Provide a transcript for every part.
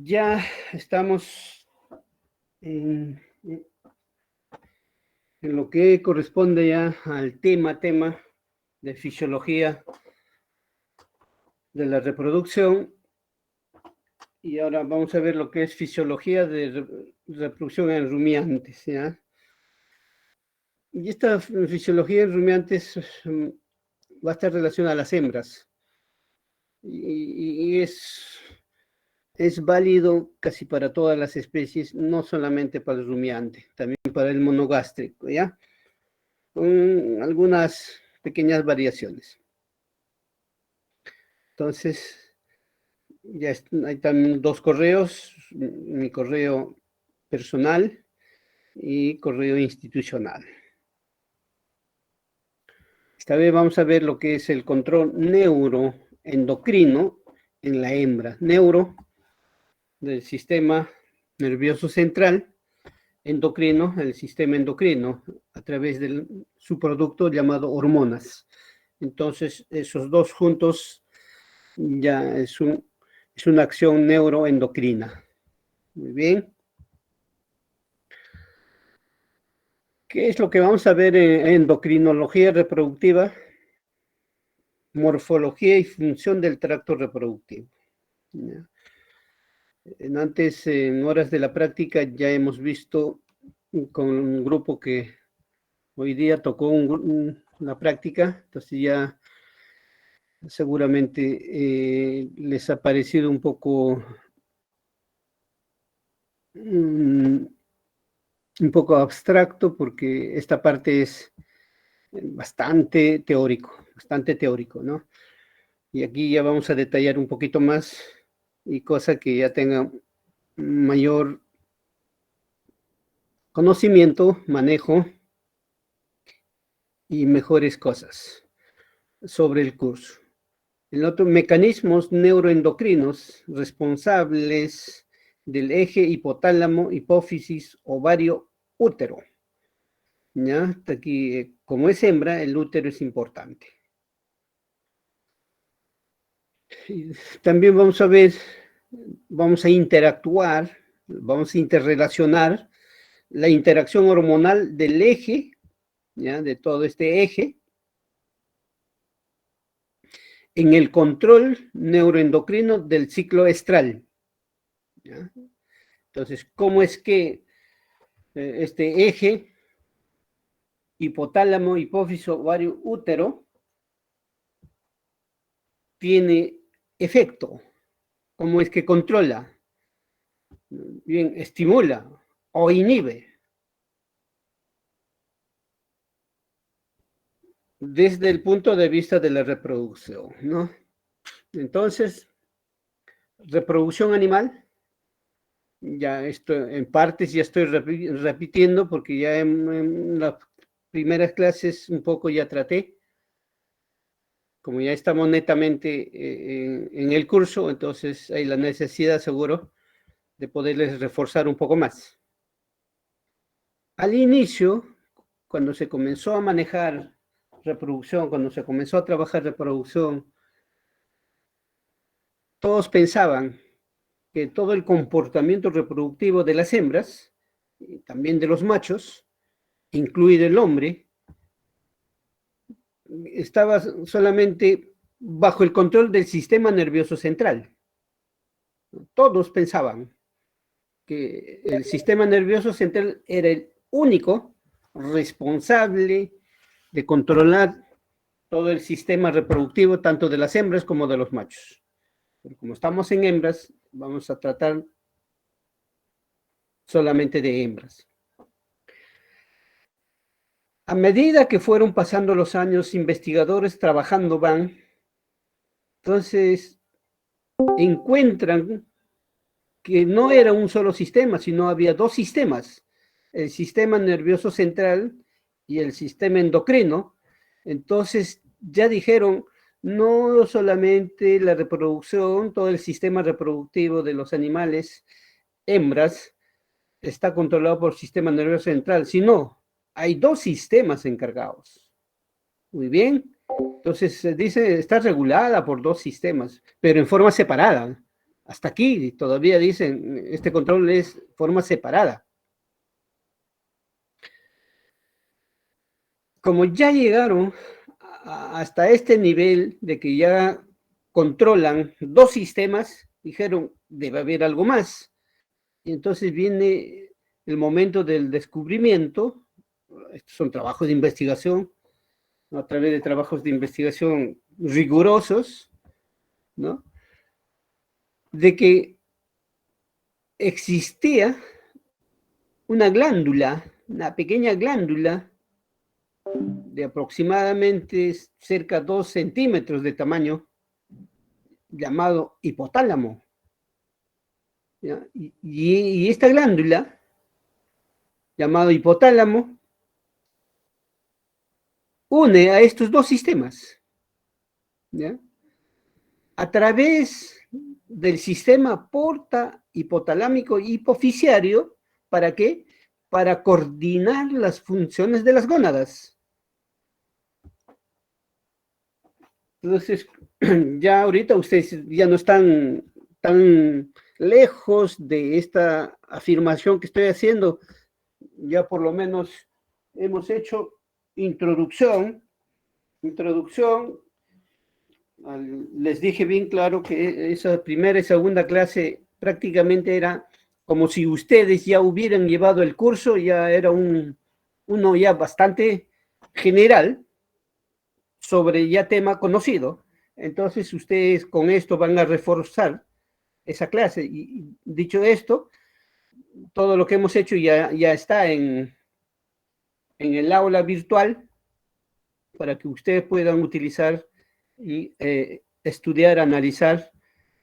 Ya estamos en lo que corresponde ya al tema de fisiología de la reproducción, y ahora vamos a ver lo que es fisiología de reproducción en rumiantes, ¿ya? Y esta fisiología en rumiantes va a estar relacionada a las hembras, y es válido casi para todas las especies, no solamente para el rumiante, también para el monogástrico, ¿ya? Con algunas pequeñas variaciones. Entonces, ya hay también dos correos, mi correo personal y correo institucional. Esta vez vamos a ver lo que es el control neuroendocrino en la hembra. Neuro del sistema nervioso central, endocrino, el sistema endocrino, a través de su producto llamado hormonas. Entonces, esos dos juntos ya es una acción neuroendocrina. Muy bien. ¿Qué es lo que vamos a ver en endocrinología reproductiva? Morfología y función del tracto reproductivo. Antes, en horas de la práctica, ya hemos visto con un grupo que hoy día tocó la práctica, entonces ya seguramente les ha parecido un poco abstracto, porque esta parte es bastante teórico, ¿no? Y aquí ya vamos a detallar un poquito más, y cosa que ya tenga mayor conocimiento, manejo y mejores cosas sobre el curso. El otro, mecanismos neuroendocrinos responsables del eje hipotálamo, hipófisis, ovario, útero. ¿Ya? Hasta aquí, como es hembra, el útero es importante. Y también vamos a ver, vamos a interactuar, vamos a interrelacionar la interacción hormonal del eje, ¿ya? De todo este eje, en el control neuroendocrino del ciclo estral, ¿ya? Entonces, ¿cómo es que este eje, hipotálamo, hipófisis, ovario, útero, tiene efecto? ¿Cómo es que controla? Bien, estimula o inhibe. Desde el punto de vista de la reproducción, ¿no? Entonces, reproducción animal, ya esto en partes ya estoy repitiendo, porque ya en las primeras clases un poco ya traté. Como ya estamos netamente en el curso, entonces hay la necesidad, seguro, de poderles reforzar un poco más. Al inicio, cuando se comenzó a manejar reproducción, cuando se comenzó a trabajar reproducción, todos pensaban que todo el comportamiento reproductivo de las hembras, y también de los machos, incluido el hombre, estaba solamente bajo el control del sistema nervioso central. Todos pensaban que el sistema nervioso central era el único responsable de controlar todo el sistema reproductivo, tanto de las hembras como de los machos. Pero como estamos en hembras, vamos a tratar solamente de hembras. A medida que fueron pasando los años, investigadores trabajando van, entonces encuentran que no era un solo sistema, sino había dos sistemas, el sistema nervioso central y el sistema endocrino. Entonces ya dijeron, no solamente la reproducción, todo el sistema reproductivo de los animales, hembras, está controlado por el sistema nervioso central, sino hay dos sistemas encargados. Muy bien. Entonces se dice, está regulada por dos sistemas, pero en forma separada. Hasta aquí todavía dicen, este control es forma separada. Como ya llegaron hasta este nivel de que ya controlan dos sistemas, dijeron, debe haber algo más. Y entonces viene el momento del descubrimiento. Estos son trabajos de investigación, ¿no? A través de trabajos de investigación rigurosos, ¿no? De que existía una glándula, una pequeña glándula de aproximadamente cerca de 2 centímetros de tamaño, llamado hipotálamo. ¿Ya? Y esta glándula, llamado hipotálamo, une a estos dos sistemas, ¿ya? A través del sistema porta hipotalámico hipofisiario. ¿Para qué? Para coordinar las funciones de las gónadas. Entonces, ya ahorita ustedes ya no están tan lejos de esta afirmación que estoy haciendo. Ya por lo menos hemos hecho introducción. Les dije bien claro que esa primera y segunda clase prácticamente era como si ustedes ya hubieran llevado el curso, ya era uno ya bastante general sobre ya tema conocido. Entonces ustedes con esto van a reforzar esa clase. Y dicho esto, todo lo que hemos hecho ya está en el aula virtual para que ustedes puedan utilizar y estudiar, analizar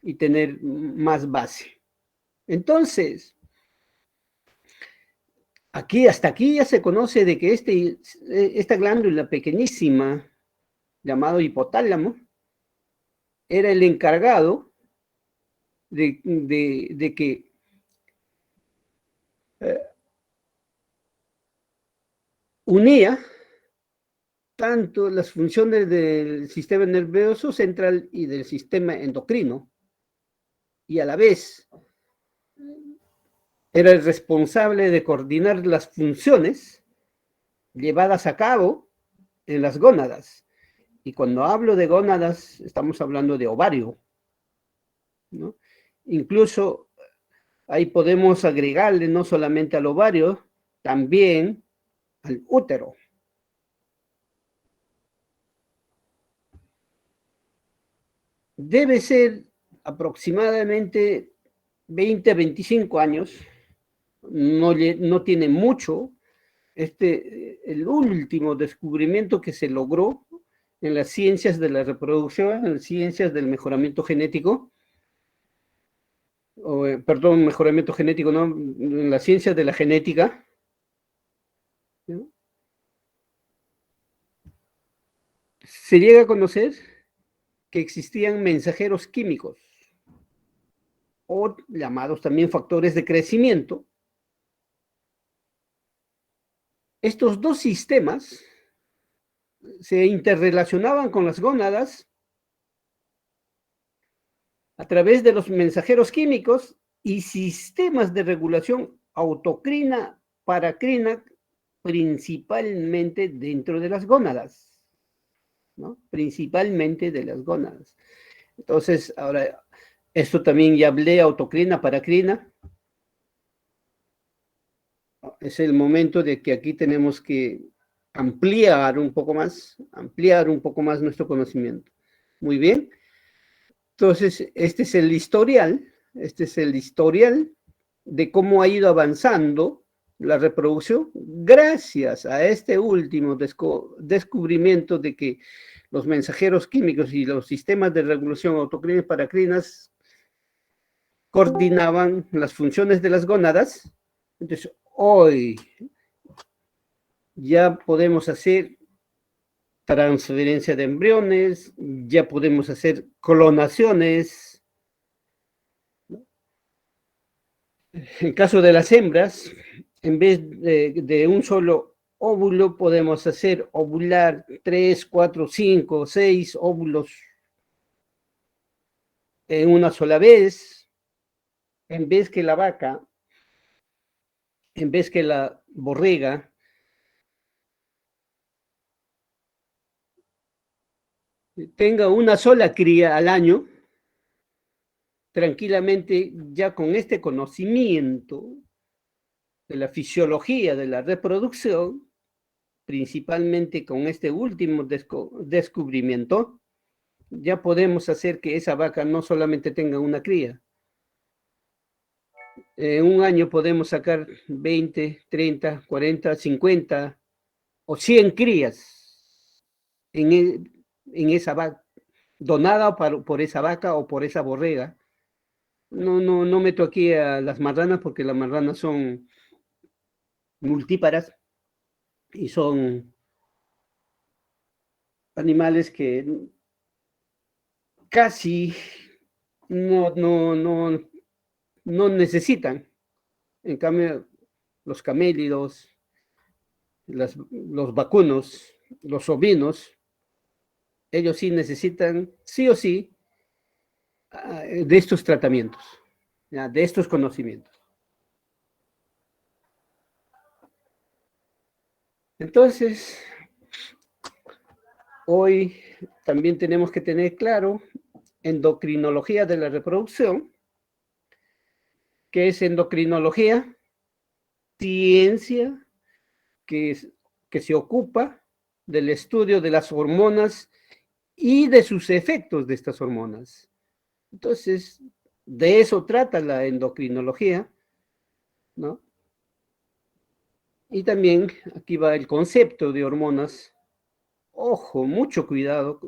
y tener más base. Entonces, hasta aquí ya se conoce de que esta glándula pequeñísima, llamado hipotálamo, era el encargado de que unía tanto las funciones del sistema nervioso central y del sistema endocrino, y a la vez era el responsable de coordinar las funciones llevadas a cabo en las gónadas. Y cuando hablo de gónadas, estamos hablando de ovario, ¿no? Incluso ahí podemos agregarle no solamente al ovario, también al útero. Debe ser aproximadamente 20 a 25 años, no tiene mucho. El último descubrimiento que se logró en las ciencias de la reproducción, en las ciencias del mejoramiento genético, mejoramiento genético, no, en las ciencias de la genética, ¿no? Se llega a conocer que existían mensajeros químicos, o llamados también factores de crecimiento. Estos dos sistemas se interrelacionaban con las gónadas a través de los mensajeros químicos y sistemas de regulación autocrina, paracrina, principalmente dentro de las gónadas, ¿no? Principalmente de las gónadas. Entonces, ahora, esto también ya hablé, autocrina, paracrina. Es el momento de que aquí tenemos que ampliar un poco más nuestro conocimiento. Muy bien. Entonces, este es el historial de cómo ha ido avanzando la reproducción gracias a este último descubrimiento de que los mensajeros químicos y los sistemas de regulación autocrinas y paracrinas coordinaban las funciones de las gónadas. Entonces, hoy ya podemos hacer transferencia de embriones, ya podemos hacer clonaciones. En caso de las hembras, en vez de un solo óvulo, podemos hacer ovular 3, 4, 5, 6 óvulos en una sola vez. en vez que la vaca, en vez que la borrega, tenga una sola cría al año, tranquilamente ya con este conocimiento de la fisiología de la reproducción, principalmente con este último descubrimiento, ya podemos hacer que esa vaca no solamente tenga una cría. En un año podemos sacar 20, 30, 40, 50 o 100 crías en esa vaca, donada por esa vaca o por esa borrega. No meto aquí a las marranas porque las marranas son multíparas y son animales que casi no, no, no, no necesitan. En cambio, los camélidos, los vacunos, los ovinos, ellos sí necesitan, sí o sí, de estos tratamientos, ¿ya? De estos conocimientos. Entonces, hoy también tenemos que tener claro endocrinología de la reproducción. ¿Qué es endocrinología? Ciencia que, que se ocupa del estudio de las hormonas y de sus efectos de estas hormonas. Entonces, de eso trata la endocrinología, ¿no? Y también aquí va el concepto de hormonas. Ojo, mucho cuidado,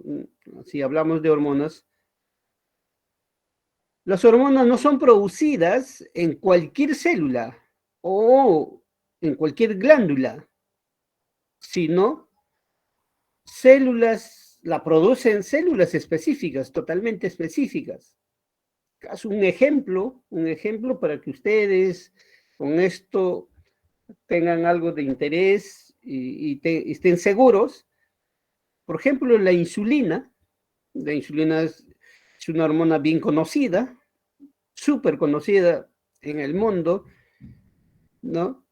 si hablamos de hormonas. Las hormonas no son producidas en cualquier célula o en cualquier glándula, sino células, la producen células específicas, totalmente específicas. Un ejemplo para que ustedes con esto tengan algo de interés y estén seguros. Por ejemplo, la insulina es una hormona bien conocida, súper conocida en el mundo, ¿no?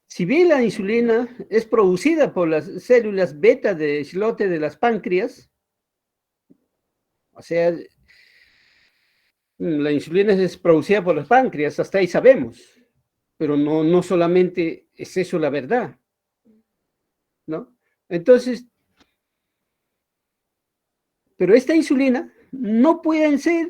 Si bien la insulina es producida por las células beta de islote de las páncreas, o sea, la insulina es producida por las páncreas, hasta ahí sabemos, pero no solamente es eso la verdad, ¿no? Entonces, pero esta insulina no pueden ser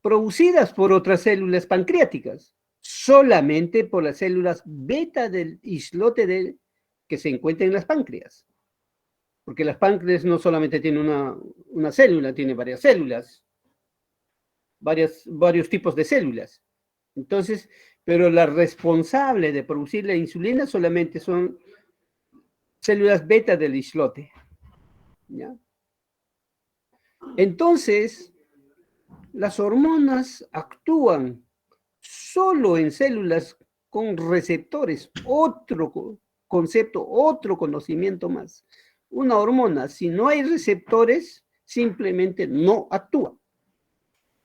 producidas por otras células pancreáticas, solamente por las células beta del islote que se encuentra en las páncreas. Porque las páncreas no solamente tienen una célula, tiene varias células, varios tipos de células. Entonces, pero la responsable de producir la insulina solamente son células beta del islote. ¿Ya? Entonces, las hormonas actúan solo en células con receptores, otro concepto, otro conocimiento más. Una hormona, si no hay receptores, simplemente no actúa.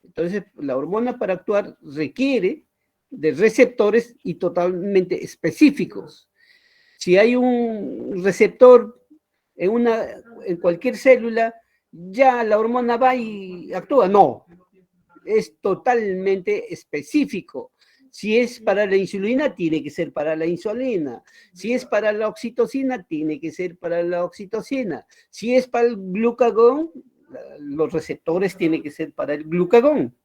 Entonces, la hormona para actuar requiere de receptores y totalmente específicos. Si hay un receptor en cualquier célula, ya la hormona va y actúa. No, es totalmente específico. Si es para la insulina, tiene que ser para la insulina. Si es para la oxitocina, tiene que ser para la oxitocina. Si es para el glucagón, los receptores tienen que ser para el glucagón,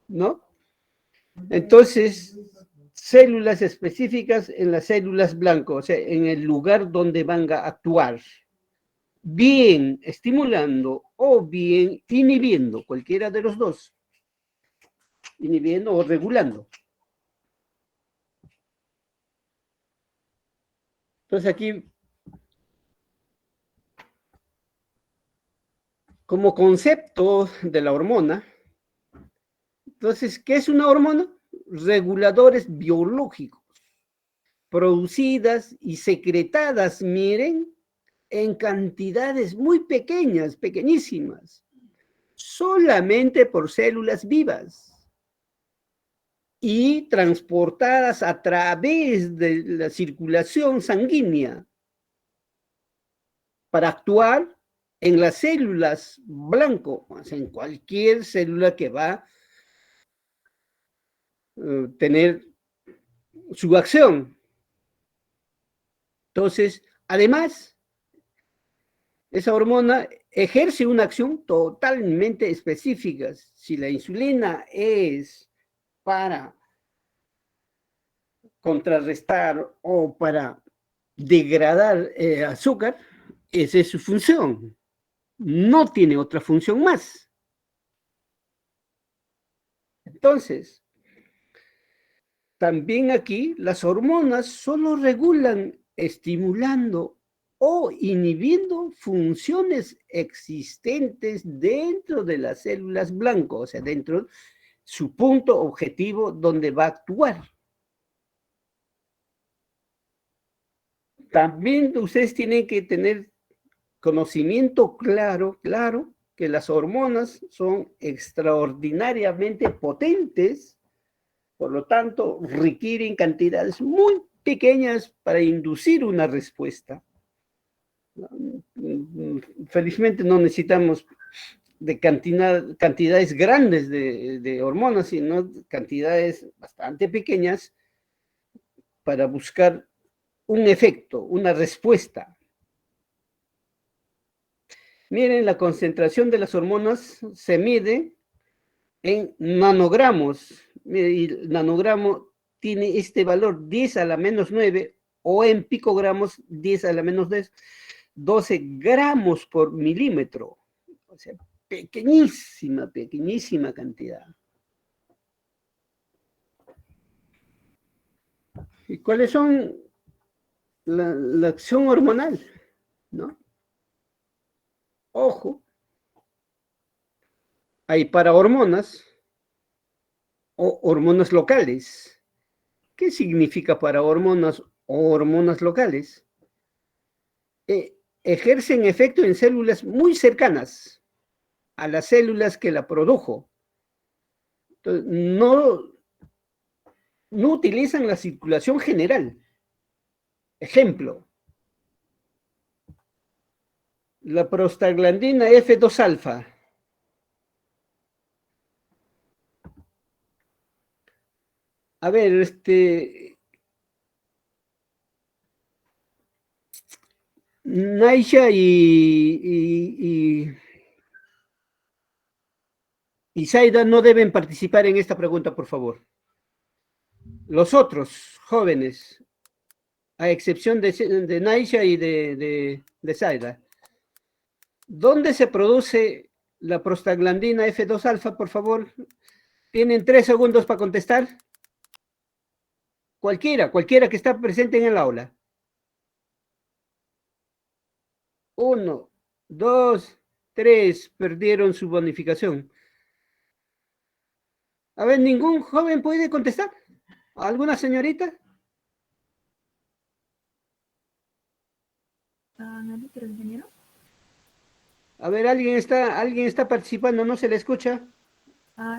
¿no? Entonces, células específicas en las células blancas, o sea, en el lugar donde van a actuar, bien estimulando o bien inhibiendo, cualquiera de los dos, inhibiendo o regulando. Entonces aquí, como concepto de la hormona, entonces, ¿qué es una hormona? Reguladores biológicos, producidas y secretadas, miren, en cantidades muy pequeñas, pequeñísimas, solamente por células vivas. y transportadas a través de la circulación sanguínea para actuar en las células blanco, o sea, en cualquier célula que va a tener su acción. Entonces, además, esa hormona ejerce una acción totalmente específica. Si la insulina es para contrarrestar o para degradar azúcar, esa es su función. No tiene otra función más. Entonces, también aquí las hormonas solo regulan estimulando o inhibiendo funciones existentes dentro de las células blanco, o sea, dentro de su punto objetivo donde va a actuar. También ustedes tienen que tener conocimiento claro que las hormonas son extraordinariamente potentes, por lo tanto, requieren cantidades muy pequeñas para inducir una respuesta. Felizmente no necesitamos de cantidades grandes de hormonas, sino cantidades bastante pequeñas para buscar un efecto, una respuesta. Miren, la concentración de las hormonas se mide en nanogramos. Mire, y el nanogramo tiene este valor 10 a la menos 9 o en picogramos 10 a la menos 10, 12 gramos por milímetro. O sea, pequeñísima, pequeñísima cantidad. ¿Y cuáles son la acción hormonal? ¿No? Ojo, hay parahormonas o hormonas locales. ¿Qué significa parahormonas o hormonas locales? Ejercen efecto en células muy cercanas a las células que la produjo. Entonces, no utilizan la circulación general. Ejemplo, la prostaglandina F2 alfa. A ver, Naisha y Zaida no deben participar en esta pregunta, por favor. Los otros jóvenes, a excepción de Naisha y de Zaida, ¿dónde se produce la prostaglandina F2 alfa, por favor? Tienen 3 segundos para contestar. Cualquiera que está presente en el aula. 1, 2, 3, perdieron su bonificación. A ver, ¿ningún joven puede contestar? ¿Alguna señorita? ¿No le quiero, ingeniero? A ver, alguien está participando, no se le escucha.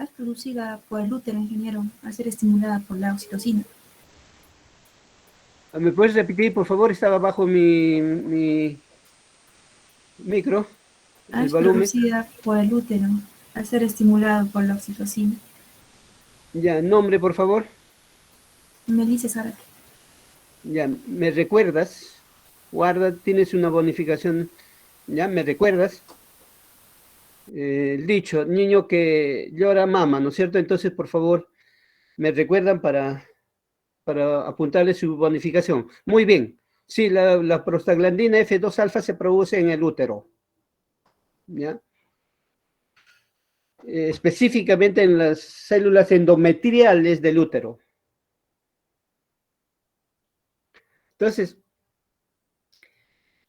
Es producida por el útero, ingeniero, al ser estimulada por la oxitocina. ¿Me puedes repetir, por favor? Estaba bajo mi micro, el Es volumen. producida por el útero, al ser estimulado por la oxitocina. Ya, nombre, por favor. Melissa Zárate. Ya, ¿me recuerdas? Guarda, tienes una bonificación. Ya, ¿me recuerdas? El dicho, niño que llora mama, ¿no es cierto? Entonces, por favor, me recuerdan para apuntarle su bonificación. Muy bien. Sí, la prostaglandina F2 alfa se produce en el útero. ¿Ya? Específicamente en las células endometriales del útero. Entonces,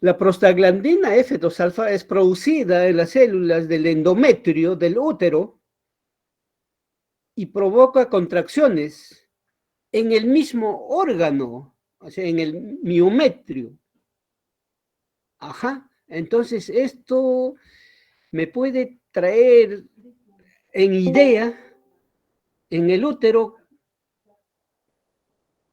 la prostaglandina F2 alfa es producida en las células del endometrio del útero y provoca contracciones en el mismo órgano, o sea, en el miometrio. Ajá, entonces esto me puede traer en idea en el útero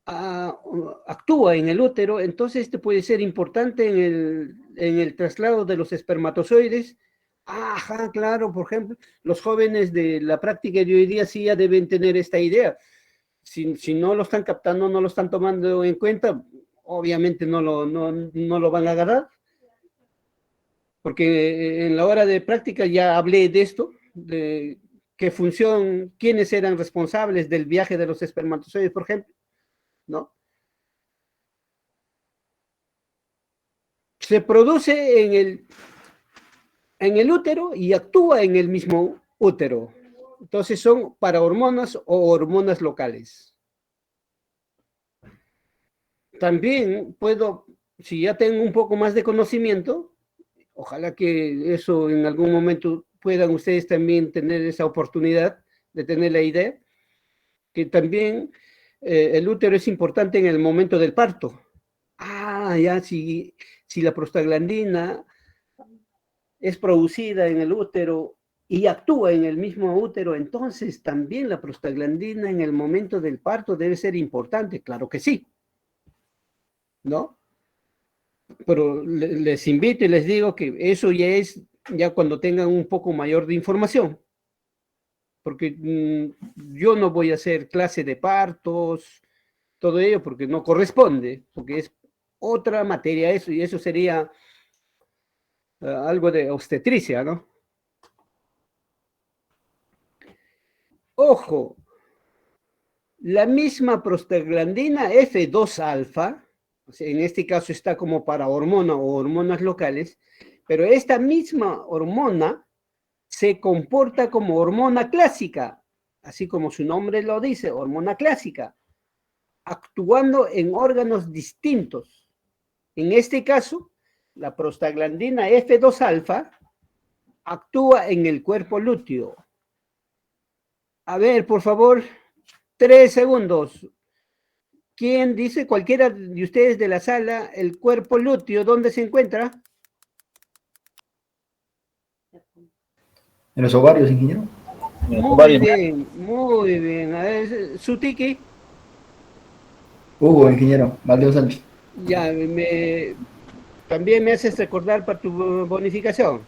actúa en el útero, entonces este puede ser importante en el traslado de los espermatozoides. Ajá, claro, por ejemplo, los jóvenes de la práctica de hoy día sí ya deben tener esta idea. Si no lo están captando, no lo están tomando en cuenta, obviamente no lo van a agarrar, porque en la hora de práctica ya hablé de esto, de qué función, quiénes eran responsables del viaje de los espermatozoides, por ejemplo, ¿no? Se produce en el útero y actúa en el mismo útero. Entonces son parahormonas o hormonas locales. También puedo, si ya tengo un poco más de conocimiento, ojalá que eso en algún momento puedan ustedes también tener esa oportunidad de tener la idea, que también el útero es importante en el momento del parto. Ya, si la prostaglandina es producida en el útero y actúa en el mismo útero, entonces también la prostaglandina en el momento del parto debe ser importante, claro que sí, ¿no? Pero les invito y les digo que eso ya es ya cuando tengan un poco mayor de información, porque yo no voy a hacer clase de partos, todo ello, porque no corresponde, porque es otra materia eso, y eso sería algo de obstetricia, ¿no? Ojo, la misma prostaglandina F2 alfa, o sea, en este caso está como para hormona o hormonas locales, pero esta misma hormona se comporta como hormona clásica, así como su nombre lo dice, hormona clásica, actuando en órganos distintos. En este caso, la prostaglandina F2 alfa actúa en el cuerpo lúteo. A ver, por favor, 3 segundos. ¿Quién dice, cualquiera de ustedes de la sala, el cuerpo lúteo, dónde se encuentra? En los ovarios, ingeniero. Muy bien, muy bien. A ver, Sutiki, Hugo, ingeniero. Valdeo Sánchez. ya también me haces recordar para tu bonificación.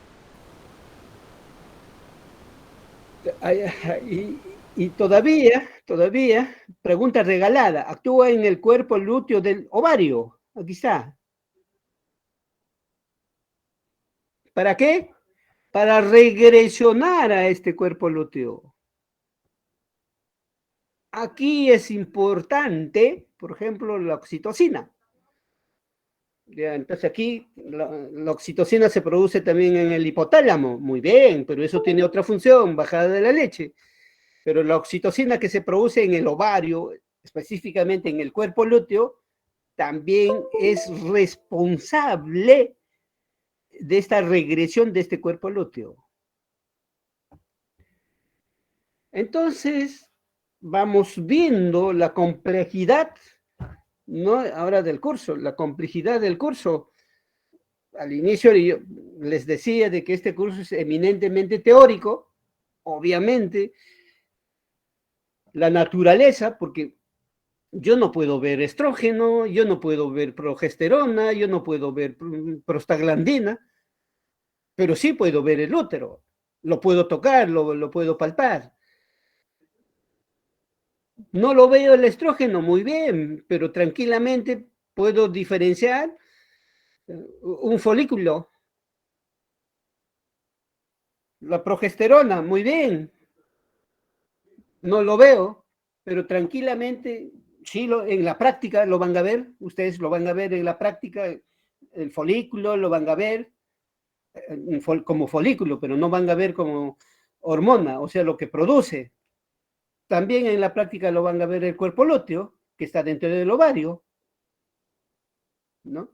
Y todavía, pregunta regalada, actúa en el cuerpo lúteo del ovario. Aquí está. ¿Para qué? Para regresionar a este cuerpo lúteo. Aquí es importante, por ejemplo, la oxitocina. Ya, entonces aquí la oxitocina se produce también en el hipotálamo. Muy bien, pero eso tiene otra función, bajada de la leche. Pero la oxitocina que se produce en el ovario, específicamente en el cuerpo lúteo, también es responsable de esta regresión de este cuerpo lúteo. Entonces, vamos viendo la complejidad, ¿no? Ahora del curso, la complejidad del curso. Al inicio yo les decía de que este curso es eminentemente teórico, obviamente, la naturaleza, porque yo no puedo ver estrógeno, yo no puedo ver progesterona, yo no puedo ver prostaglandina, pero sí puedo ver el útero, lo puedo tocar, lo puedo palpar. No lo veo el estrógeno, muy bien, pero tranquilamente puedo diferenciar un folículo. La progesterona, muy bien, no lo veo, pero tranquilamente, sí, en la práctica lo van a ver, ustedes lo van a ver en la práctica, el folículo lo van a ver como folículo, pero no van a ver como hormona, o sea, lo que produce. También en la práctica lo van a ver el cuerpo lúteo, que está dentro del ovario, ¿no?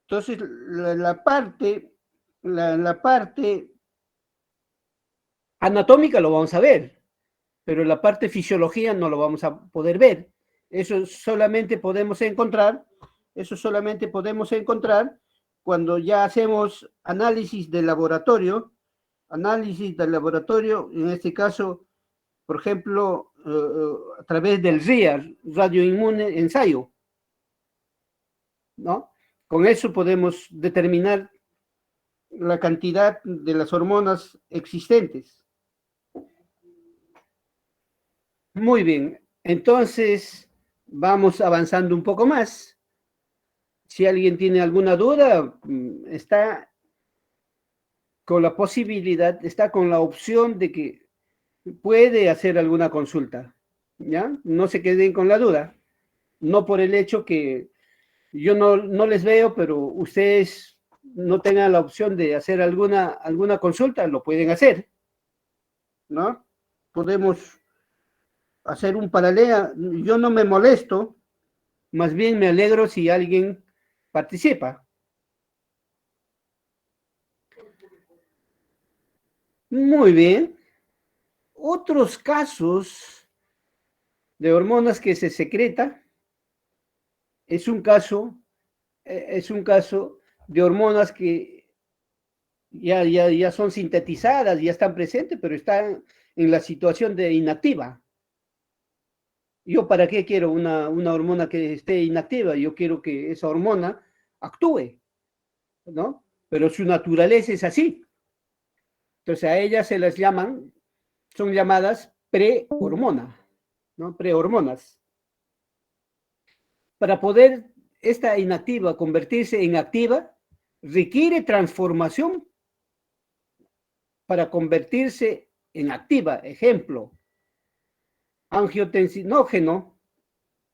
Entonces, la parte anatómica lo vamos a ver, pero la parte fisiología no lo vamos a poder ver. Eso solamente podemos encontrar cuando ya hacemos análisis de laboratorio, en este caso por ejemplo, a través del RIA, radioinmune ensayo, ¿no? Con eso podemos determinar la cantidad de las hormonas existentes. Muy bien, entonces vamos avanzando un poco más. Si alguien tiene alguna duda, está con la posibilidad, está con la opción de que puede hacer alguna consulta, ¿ya? No se queden con la duda, no por el hecho que yo no les veo, pero ustedes no tengan la opción de hacer alguna consulta, lo pueden hacer, ¿no? Podemos hacer un paralelo, yo no me molesto, más bien me alegro si alguien participa. Muy bien. Otros casos de hormonas que se secreta es un caso de hormonas que ya son sintetizadas, ya están presentes, pero están en la situación de inactiva. ¿Yo para qué quiero una hormona que esté inactiva? Yo quiero que esa hormona actúe, ¿no? Pero su naturaleza es así. Entonces a ellas se las son llamadas prehormona, ¿no? Prehormonas. Para poder esta inactiva convertirse en activa, requiere transformación para convertirse en activa. Ejemplo, angiotensinógeno,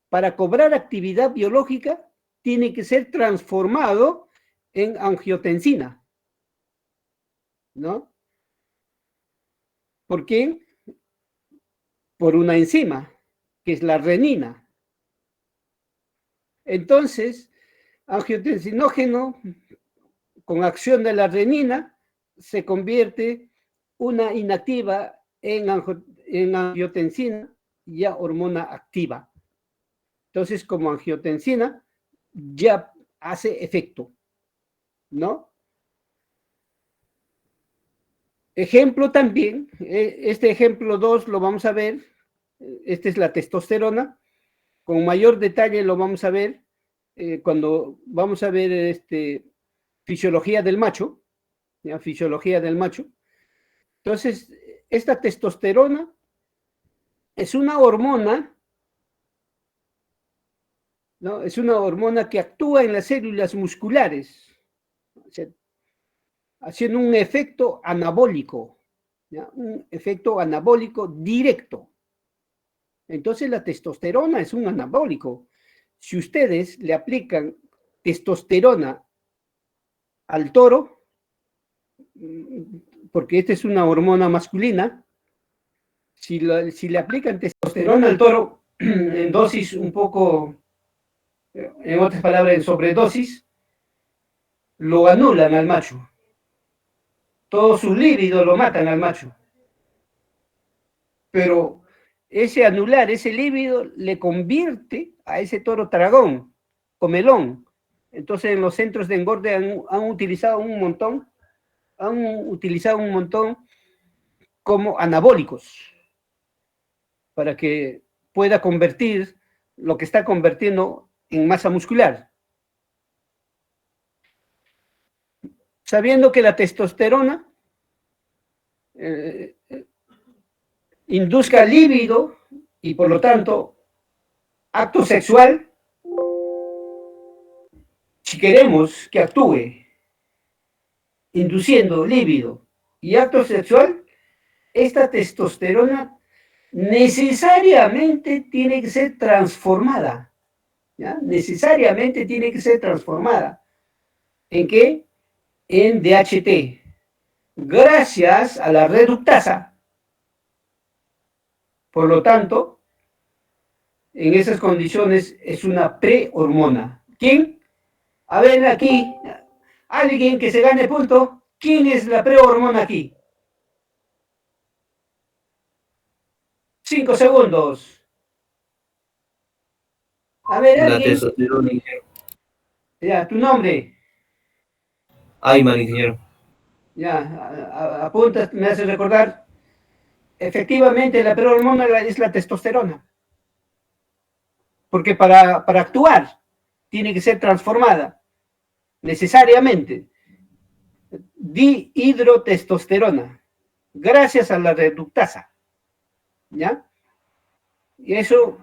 para cobrar actividad biológica, tiene que ser transformado en angiotensina, ¿no? ¿Por qué? Por una enzima, que es la renina. Entonces, angiotensinógeno, con acción de la renina, se convierte una inactiva en angiotensina, ya hormona activa. Entonces, como angiotensina, ya hace efecto, ¿no? Ejemplo también, este ejemplo 2 lo vamos a ver, esta es la testosterona, con mayor detalle lo vamos a ver cuando vamos a ver fisiología del macho, ¿ya? Fisiología del macho. Entonces, esta testosterona es una hormona, ¿no? Es una hormona que actúa en las células musculares, o sea, haciendo un efecto anabólico, ¿ya? Un efecto anabólico directo. Entonces, la testosterona es un anabólico. Si ustedes le aplican testosterona al toro, porque esta es una hormona masculina, si le aplican testosterona al toro en dosis un poco, en otras palabras, en sobredosis, lo anulan al macho. Todo su líbido lo matan al macho. Pero ese anular, ese líbido, le convierte a ese toro tragón, comelón. Entonces en los centros de engorde han utilizado un montón como anabólicos para que pueda convertir lo que está convirtiendo en masa muscular. Sabiendo que la testosterona induzca líbido y por lo tanto acto sexual, si queremos que actúe induciendo líbido y acto sexual, esta testosterona necesariamente tiene que ser transformada, ¿ya? Necesariamente tiene que ser transformada. ¿En qué? En DHT, gracias a la reductasa. Por lo tanto, en esas condiciones es una prehormona. ¿Quién? A ver aquí, alguien que se gane punto. ¿Quién es la prehormona aquí? 5 segundos. A ver, La alguien. testosterona, ingeniero. Ya, tu nombre. Ayman, ingeniero. Ya, apuntas, me haces recordar. Efectivamente, la peor hormona es la testosterona. Porque para actuar tiene que ser transformada necesariamente dihidrotestosterona, gracias a la reductasa, ¿ya? Y eso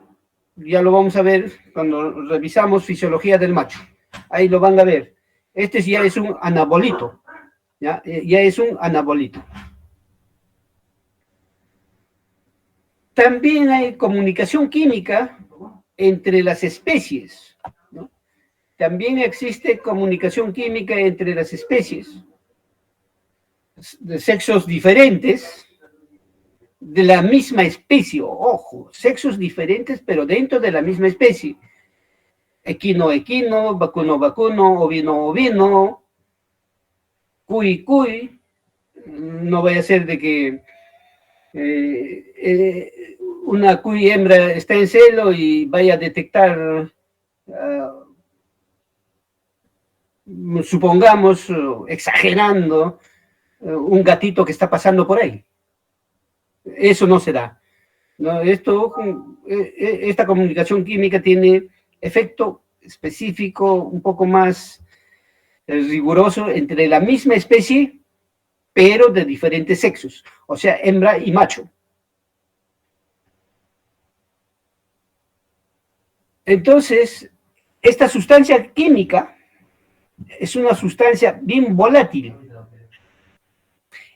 ya lo vamos a ver cuando revisamos fisiología del macho. Ahí lo van a ver. Este ya es un anabolito, ¿ya? Ya es un anabolito. También hay comunicación química entre las especies, ¿no? También existe comunicación química entre las especies de sexos diferentes de la misma especie, ojo, sexos diferentes pero dentro de la misma especie, equino, equino, vacuno, vacuno, ovino, ovino, cuy, cuy, no vaya a ser de que una cuy hembra está en celo y vaya a detectar, supongamos, exagerando, un gatito que está pasando por ahí. Eso no se da. ¿No? Esta comunicación química tiene efecto específico, un poco más riguroso entre la misma especie, pero de diferentes sexos, o sea, hembra y macho. Entonces, esta sustancia química es una sustancia bien volátil,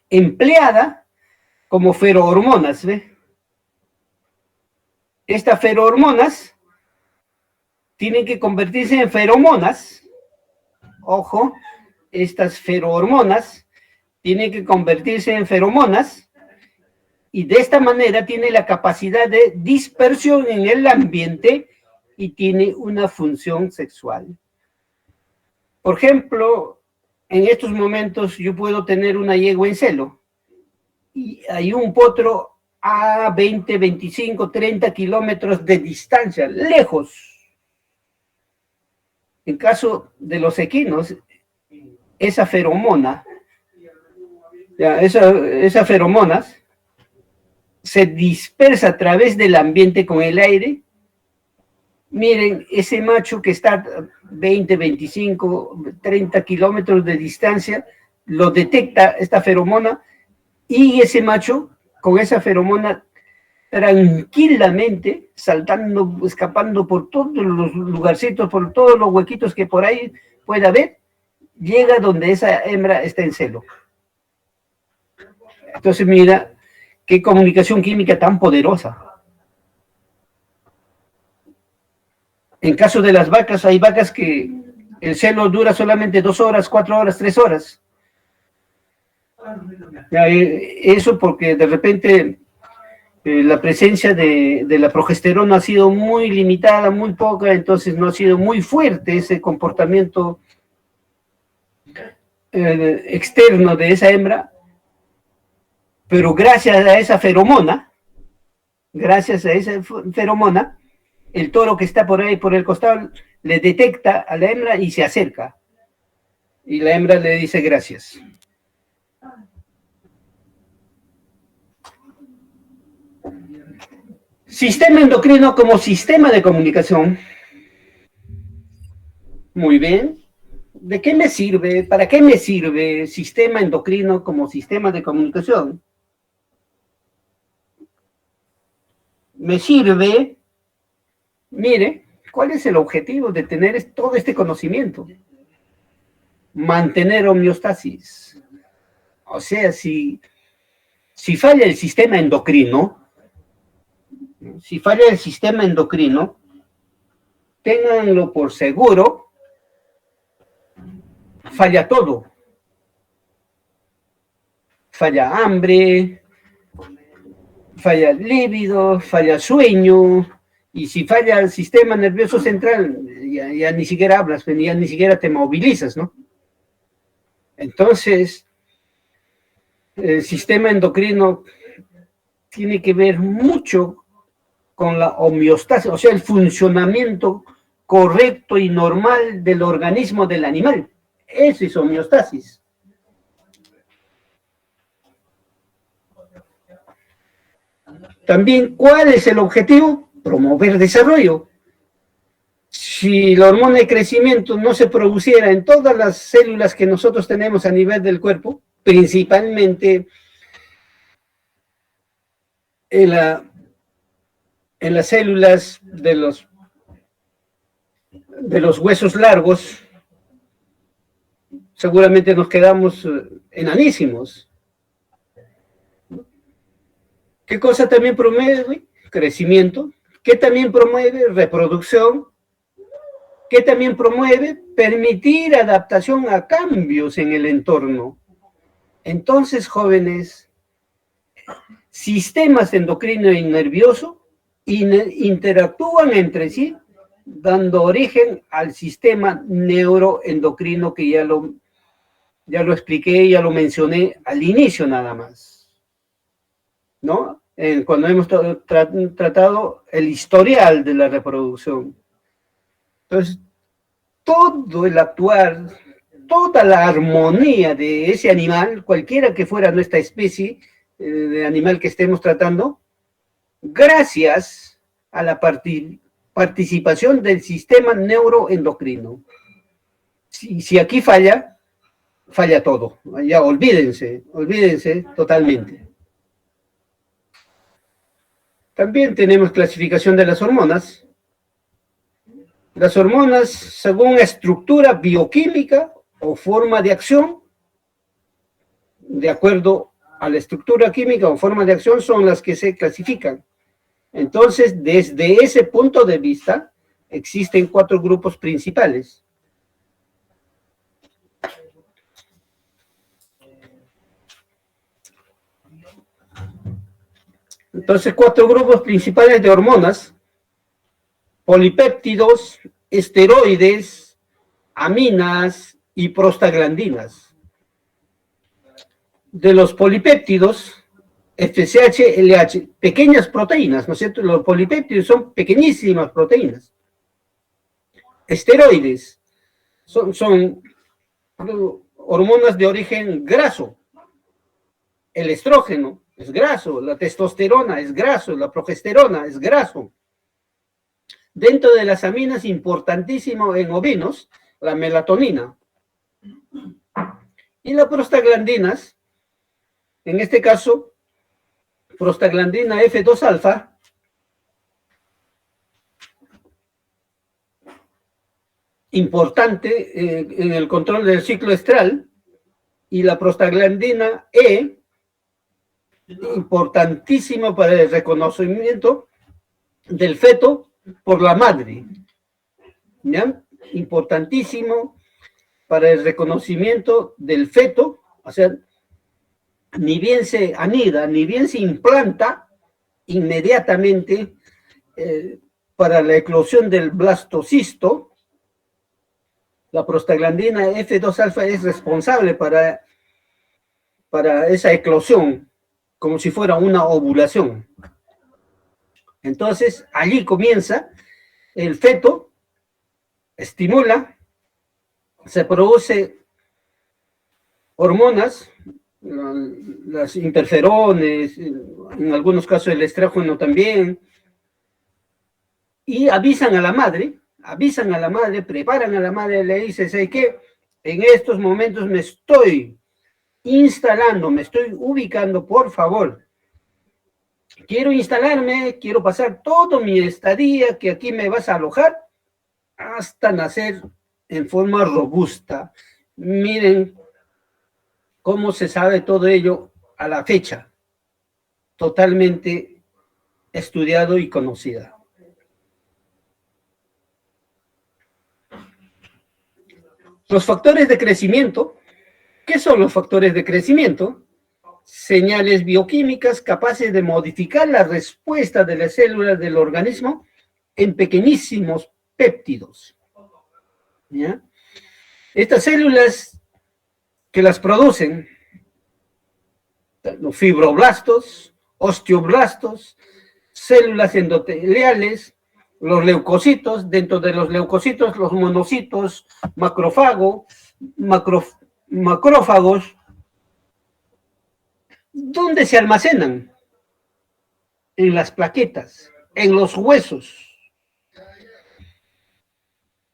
empleada como ferohormonas, ¿ve? Estas ferohormonas tienen que convertirse en feromonas. Ojo, estas ferohormonas tienen que convertirse en feromonas y de esta manera tiene la capacidad de dispersión en el ambiente y tiene una función sexual. Por ejemplo, en estos momentos yo puedo tener una yegua en celo y hay un potro a 20, 25, 30 kilómetros de distancia, lejos. En caso de los equinos, esa feromona, esas feromonas se dispersa a través del ambiente con el aire. Miren, ese macho que está a 20, 25, 30 kilómetros de distancia, lo detecta esta feromona y ese macho con esa feromona tranquilamente, saltando, escapando por todos los lugarcitos, por todos los huequitos que por ahí pueda haber, llega donde esa hembra está en celo. Entonces mira, qué comunicación química tan poderosa. En caso de las vacas, hay vacas que el celo dura solamente 2 horas, 4 horas, 3 horas. Eso porque de repente la presencia de la progesterona ha sido muy limitada, muy poca, entonces no ha sido muy fuerte ese comportamiento externo de esa hembra, pero gracias a esa feromona, el toro que está por ahí, por el costado, le detecta a la hembra y se acerca. Y la hembra le dice gracias. Sistema endocrino como sistema de comunicación. Muy bien. ¿De qué me sirve? ¿Para qué me sirve sistema endocrino como sistema de comunicación? Me sirve, mire, ¿cuál es el objetivo de tener todo este conocimiento? Mantener homeostasis. O sea, si falla el sistema endocrino, ténganlo por seguro, falla todo. Falla hambre, falla líbido, falla sueño, y si falla el sistema nervioso central, ya ni siquiera hablas, ya ni siquiera te movilizas, ¿no? Entonces, el sistema endocrino tiene que ver mucho con la homeostasis, o sea, el funcionamiento correcto y normal del organismo del animal. Eso es homeostasis. También, ¿cuál es el objetivo? Promover desarrollo. Si la hormona de crecimiento no se produciera en todas las células que nosotros tenemos a nivel del cuerpo, principalmente en las células de los huesos largos, seguramente nos quedamos enanísimos. ¿Qué cosa también promueve? Crecimiento. ¿Qué también promueve? Reproducción. ¿Qué también promueve? Permitir adaptación a cambios en el entorno. Entonces, jóvenes, sistemas endocrino y nervioso interactúan entre sí, dando origen al sistema neuroendocrino que ya lo expliqué, ya lo mencioné al inicio nada más, ¿no? Cuando hemos tratado el historial de la reproducción. Entonces, todo el actuar, toda la armonía de ese animal, cualquiera que fuera nuestra especie de animal que estemos tratando, gracias a la participación del sistema neuroendocrino. Si aquí falla todo. Ya olvídense totalmente. También tenemos clasificación de las hormonas. Las hormonas, según estructura bioquímica o forma de acción, de acuerdo a la estructura química o forma de acción, son las que se clasifican. Entonces, desde ese punto de vista, existen 4 grupos principales. Entonces, 4 grupos principales de hormonas: polipéptidos, esteroides, aminas y prostaglandinas. De los polipéptidos, FSH, LH, pequeñas proteínas, ¿no es cierto? Los polipéptidos son pequeñísimas proteínas. Esteroides son hormonas de origen graso. El estrógeno es graso, la testosterona es graso, la progesterona es graso. Dentro de las aminas, importantísimo en ovinos, la melatonina. Y las prostaglandinas, en este caso, prostaglandina F2-alfa, importante en el control del ciclo estral, y la prostaglandina E, importantísimo para el reconocimiento del feto por la madre, ¿ya? Importantísimo para el reconocimiento del feto, o sea, ni bien se anida, ni bien se implanta, inmediatamente para la eclosión del blastocisto, la prostaglandina F2-alfa es responsable para esa eclosión, como si fuera una ovulación. Entonces, allí comienza el feto, estimula, se produce hormonas, las interferones, en algunos casos el estrógeno también, y avisan a la madre, preparan a la madre, le dicen, ¿sabes qué? En estos momentos me estoy instalando, me estoy ubicando, por favor. Quiero instalarme, quiero pasar todo mi estadía, que aquí me vas a alojar, hasta nacer en forma robusta. Miren cómo se sabe todo ello a la fecha. Totalmente estudiado y conocida. Los factores de crecimiento. ¿Qué son los factores de crecimiento? Señales bioquímicas capaces de modificar la respuesta de las células del organismo en pequeñísimos péptidos. ¿Ya? Estas células que las producen, los fibroblastos, osteoblastos, células endoteliales, los leucocitos, dentro de los leucocitos, los monocitos, macrófagos. ¿Dónde se almacenan? en las plaquetas, en los huesos.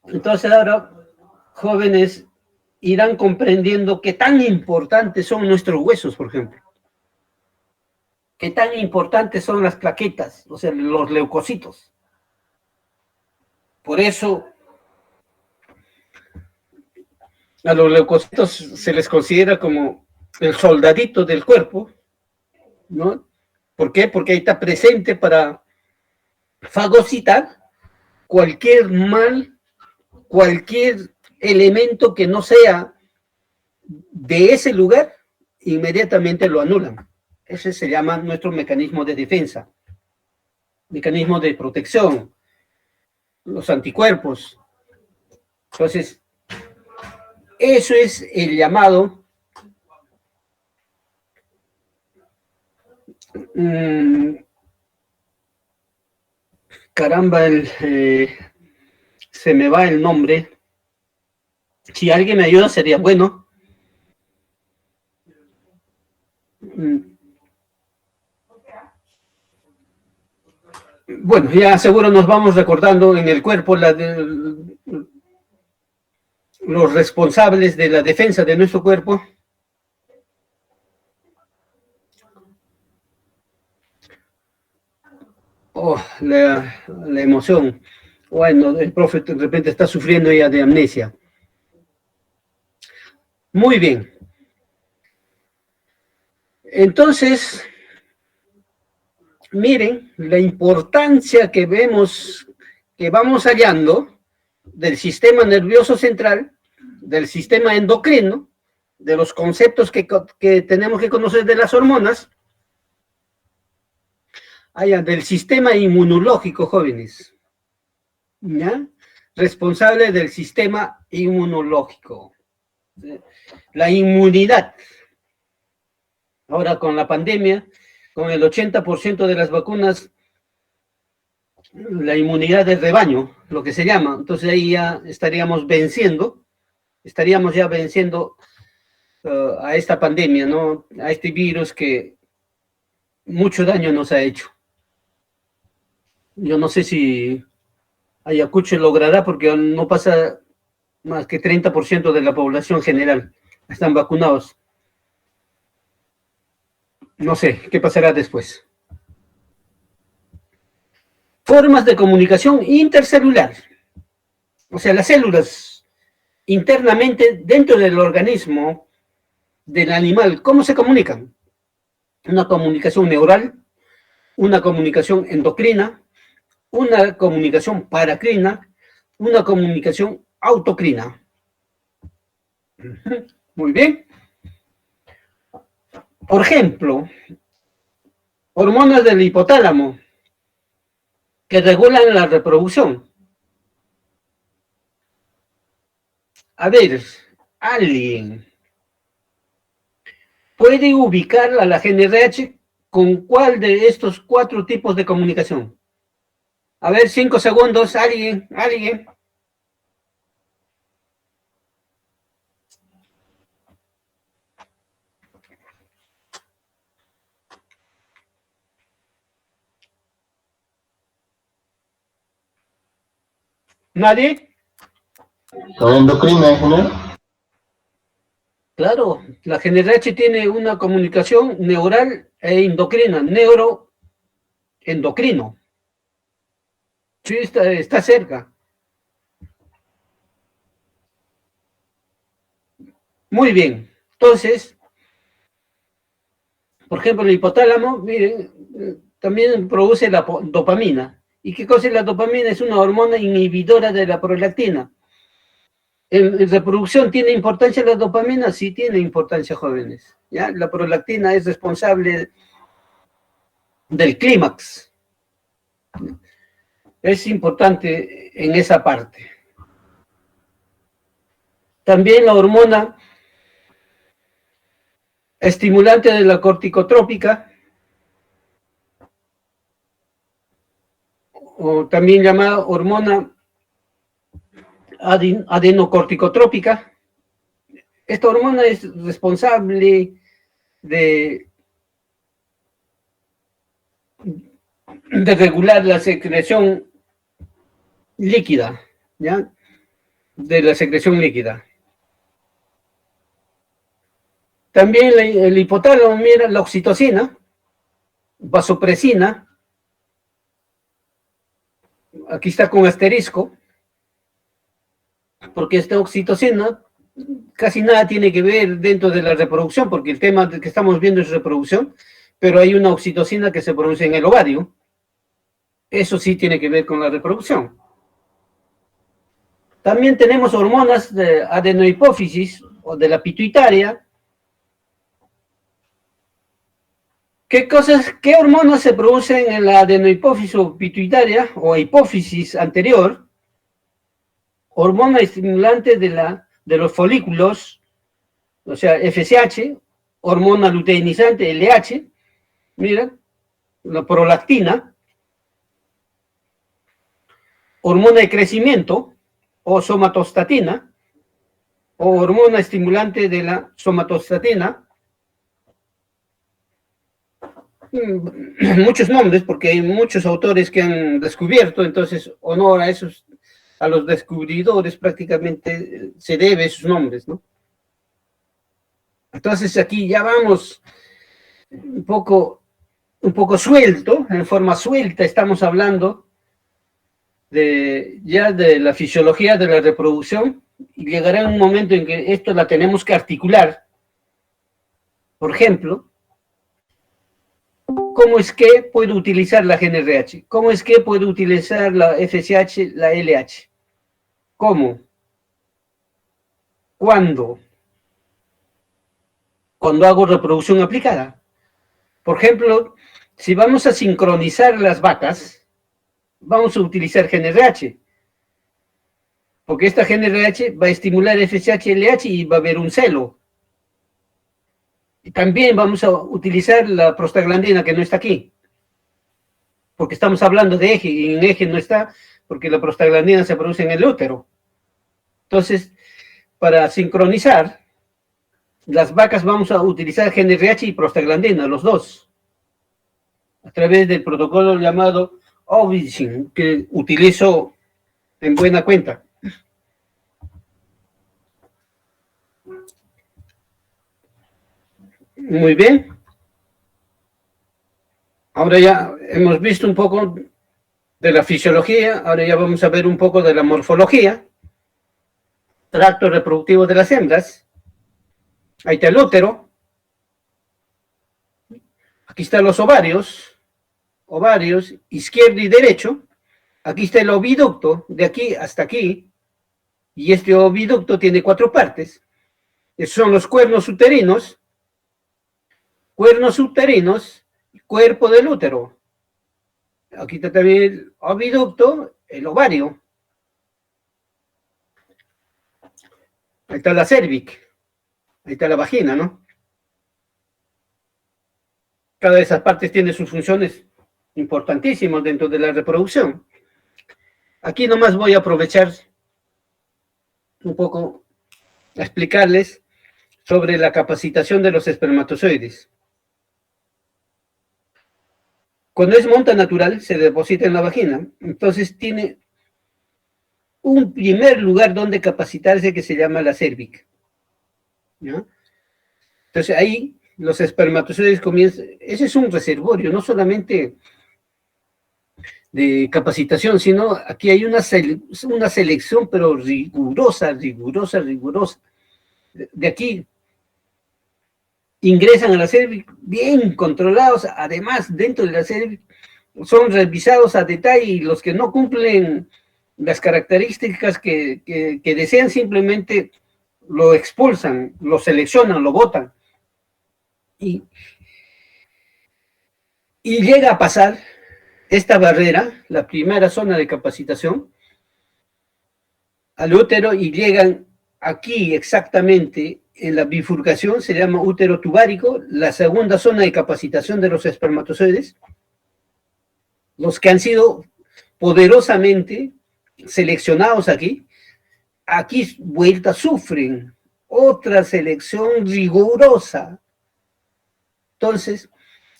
Entonces ahora, jóvenes irán comprendiendo qué tan importantes son nuestros huesos, por ejemplo. Qué tan importantes son las plaquetas, o sea, los leucocitos. Por eso, a los leucocitos se les considera como el soldadito del cuerpo, ¿no? ¿Por qué? Porque ahí está presente para fagocitar cualquier mal, cualquier elemento que no sea de ese lugar, inmediatamente lo anulan. Ese se llama nuestro mecanismo de defensa, mecanismo de protección, los anticuerpos. Entonces, eso es el llamado caramba, se me va el nombre. Si alguien me ayuda sería bueno. Bueno, ya seguro nos vamos recordando en el cuerpo los responsables de la defensa de nuestro cuerpo. Oh, la emoción. Bueno, el profe de repente está sufriendo ya de amnesia. Muy bien. Entonces, miren la importancia que vemos, que vamos hallando del sistema nervioso central, del sistema endocrino, de los conceptos que tenemos que conocer de las hormonas, del sistema inmunológico, jóvenes, ¿ya? Responsable del sistema inmunológico. La inmunidad. Ahora con la pandemia, con el 80% de las vacunas, la inmunidad de rebaño, lo que se llama, entonces ahí ya estaríamos ya venciendo a esta pandemia, ¿no? A este virus que mucho daño nos ha hecho. Yo no sé si Ayacucho logrará, porque no pasa más que 30% de la población general están vacunados. No sé qué pasará después. Formas de comunicación intercelular. O sea, las células internamente dentro del organismo del animal, ¿cómo se comunican? Una comunicación neural, una comunicación endocrina, una comunicación paracrina, una comunicación autocrina. Muy bien. Por ejemplo, hormonas del hipotálamo que regulan la reproducción. A ver, alguien puede ubicar a la GNRH con cuál de estos 4 tipos de comunicación. A ver, 5 segundos, alguien. ¿Nadie? ¿La endocrina, ingeniero? Claro, la GNRH tiene una comunicación neural e endocrina, neuroendocrino. Sí, está cerca. Muy bien. Entonces, por ejemplo, el hipotálamo, miren, también produce la dopamina. ¿Y qué cosa es la dopamina? Es una hormona inhibidora de la prolactina. ¿En reproducción tiene importancia la dopamina? Sí tiene importancia, jóvenes. ¿Ya? La prolactina es responsable del clímax. Es importante en esa parte. También la hormona estimulante de la corticotrópica, o también llamada hormona adenocorticotrópica. Esta hormona es responsable de de regular la secreción líquida, ¿ya? De la secreción líquida. También el hipotálamo mira la oxitocina, vasopresina, aquí está con asterisco, porque esta oxitocina casi nada tiene que ver dentro de la reproducción, porque el tema que estamos viendo es reproducción, pero hay una oxitocina que se produce en el ovario, eso sí tiene que ver con la reproducción. También tenemos hormonas de adenohipófisis o de la pituitaria. ¿Qué hormonas se producen en la adenohipófisis o pituitaria o hipófisis anterior? Hormona estimulante de los folículos, o sea, FSH, hormona luteinizante, LH, mira, la prolactina, hormona de crecimiento, o somatostatina, o hormona estimulante de la somatostatina. Muchos nombres, porque hay muchos autores que han descubierto, entonces honor a esos, a los descubridores prácticamente se debe esos nombres, ¿no? Entonces aquí ya vamos un poco suelto, en forma suelta estamos hablando ya de la fisiología de la reproducción, y llegará un momento en que esto la tenemos que articular. Por ejemplo, ¿cómo es que puedo utilizar la GNRH? ¿Cómo es que puedo utilizar la FSH, la LH? ¿Cómo? ¿Cuándo? Cuando hago reproducción aplicada. Por ejemplo, si vamos a sincronizar las vacas, vamos a utilizar GNRH, porque esta GNRH va a estimular FSH, LH y va a haber un celo. Y también vamos a utilizar la prostaglandina que no está aquí, porque estamos hablando de eje, y en eje no está, porque la prostaglandina se produce en el útero. Entonces, para sincronizar, las vacas vamos a utilizar GNRH y prostaglandina, los dos, a través del protocolo llamado Ovidicin, que utilizo en buena cuenta. Muy bien. Ahora ya hemos visto un poco de la fisiología, ahora ya vamos a ver un poco de la morfología. Tracto reproductivo de las hembras. Ahí está el útero. Aquí están los ovarios, izquierdo y derecho. Aquí está el oviducto, de aquí hasta aquí. Y este oviducto tiene 4 partes. Esos son los cuernos uterinos, cuerpo del útero. Aquí está también el oviducto, el ovario. Ahí está la cervix. Ahí está la vagina, ¿no? Cada de esas partes tiene sus funciones importantísimas dentro de la reproducción. Aquí nomás voy a aprovechar un poco a explicarles sobre la capacitación de los espermatozoides. Cuando es monta natural, se deposita en la vagina. Entonces tiene un primer lugar donde capacitarse que se llama la cervix, ¿ya? Entonces ahí los espermatozoides comienzan. Ese es un reservorio, no solamente de capacitación, sino aquí hay una selección, pero rigurosa. De aquí ingresan a la cervix bien controlados, además dentro de la cervix son revisados a detalle, y los que no cumplen las características que desean simplemente lo expulsan, lo seleccionan, lo botan. Y llega a pasar esta barrera, la primera zona de capacitación, al útero, y llegan aquí exactamente en la bifurcación, se llama útero tubárico, la segunda zona de capacitación de los espermatozoides, los que han sido poderosamente seleccionados aquí vuelta sufren otra selección rigurosa. Entonces,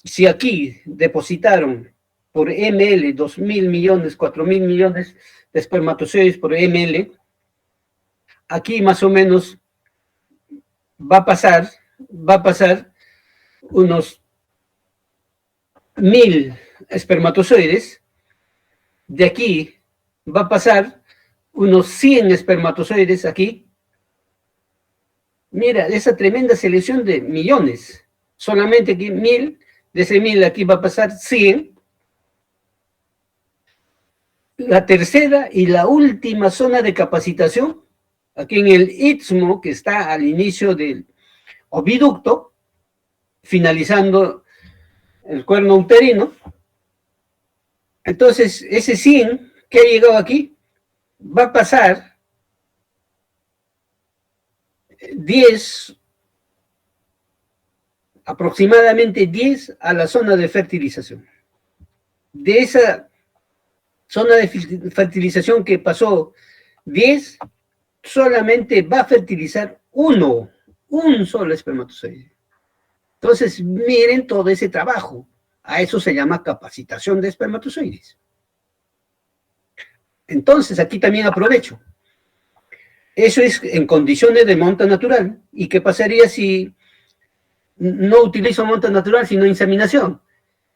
si aquí depositaron por ml, 2.000 millones, 4.000 millones de espermatozoides por ml, aquí más o menos va a pasar unos 1.000 espermatozoides, de aquí va a pasar unos 100 espermatozoides aquí. Mira, esa tremenda selección de millones, solamente aquí 1.000, de ese 1.000 aquí va a pasar 100. La tercera y la última zona de capacitación, aquí en el istmo, que está al inicio del oviducto, finalizando el cuerno uterino. Entonces, ese 100 que ha llegado aquí, va a pasar 10, aproximadamente 10 a la zona de fertilización. De esa zona de fertilización que pasó 10, solamente va a fertilizar un solo espermatozoide. Entonces, miren todo ese trabajo. A eso se llama capacitación de espermatozoides. Entonces, aquí también aprovecho. Eso es en condiciones de monta natural. ¿Y qué pasaría si no utilizo monta natural, sino inseminación?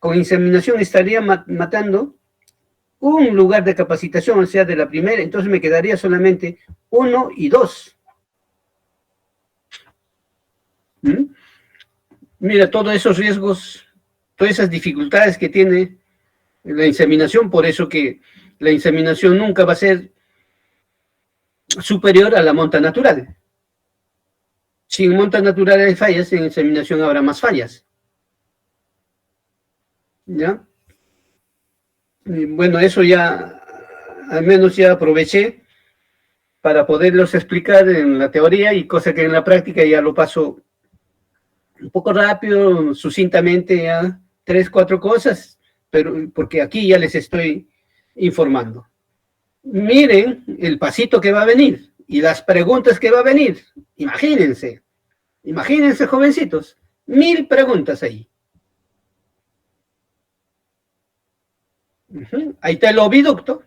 Con inseminación estaría matando un lugar de capacitación, o sea, de la primera, entonces me quedaría solamente 1 y 2. Mira, todos esos riesgos, todas esas dificultades que tiene la inseminación, por eso que la inseminación nunca va a ser superior a la monta natural. Si en monta natural hay fallas, en inseminación habrá más fallas. ¿Ya? Y bueno, eso ya, al menos ya aproveché para poderlos explicar en la teoría, y cosa que en la práctica ya lo paso un poco rápido, sucintamente, ya 3, 4 cosas, pero porque aquí ya les estoy informando. Miren el pasito que va a venir y las preguntas que va a venir. Imagínense, jovencitos, 1000 preguntas ahí. Ahí está el oviducto.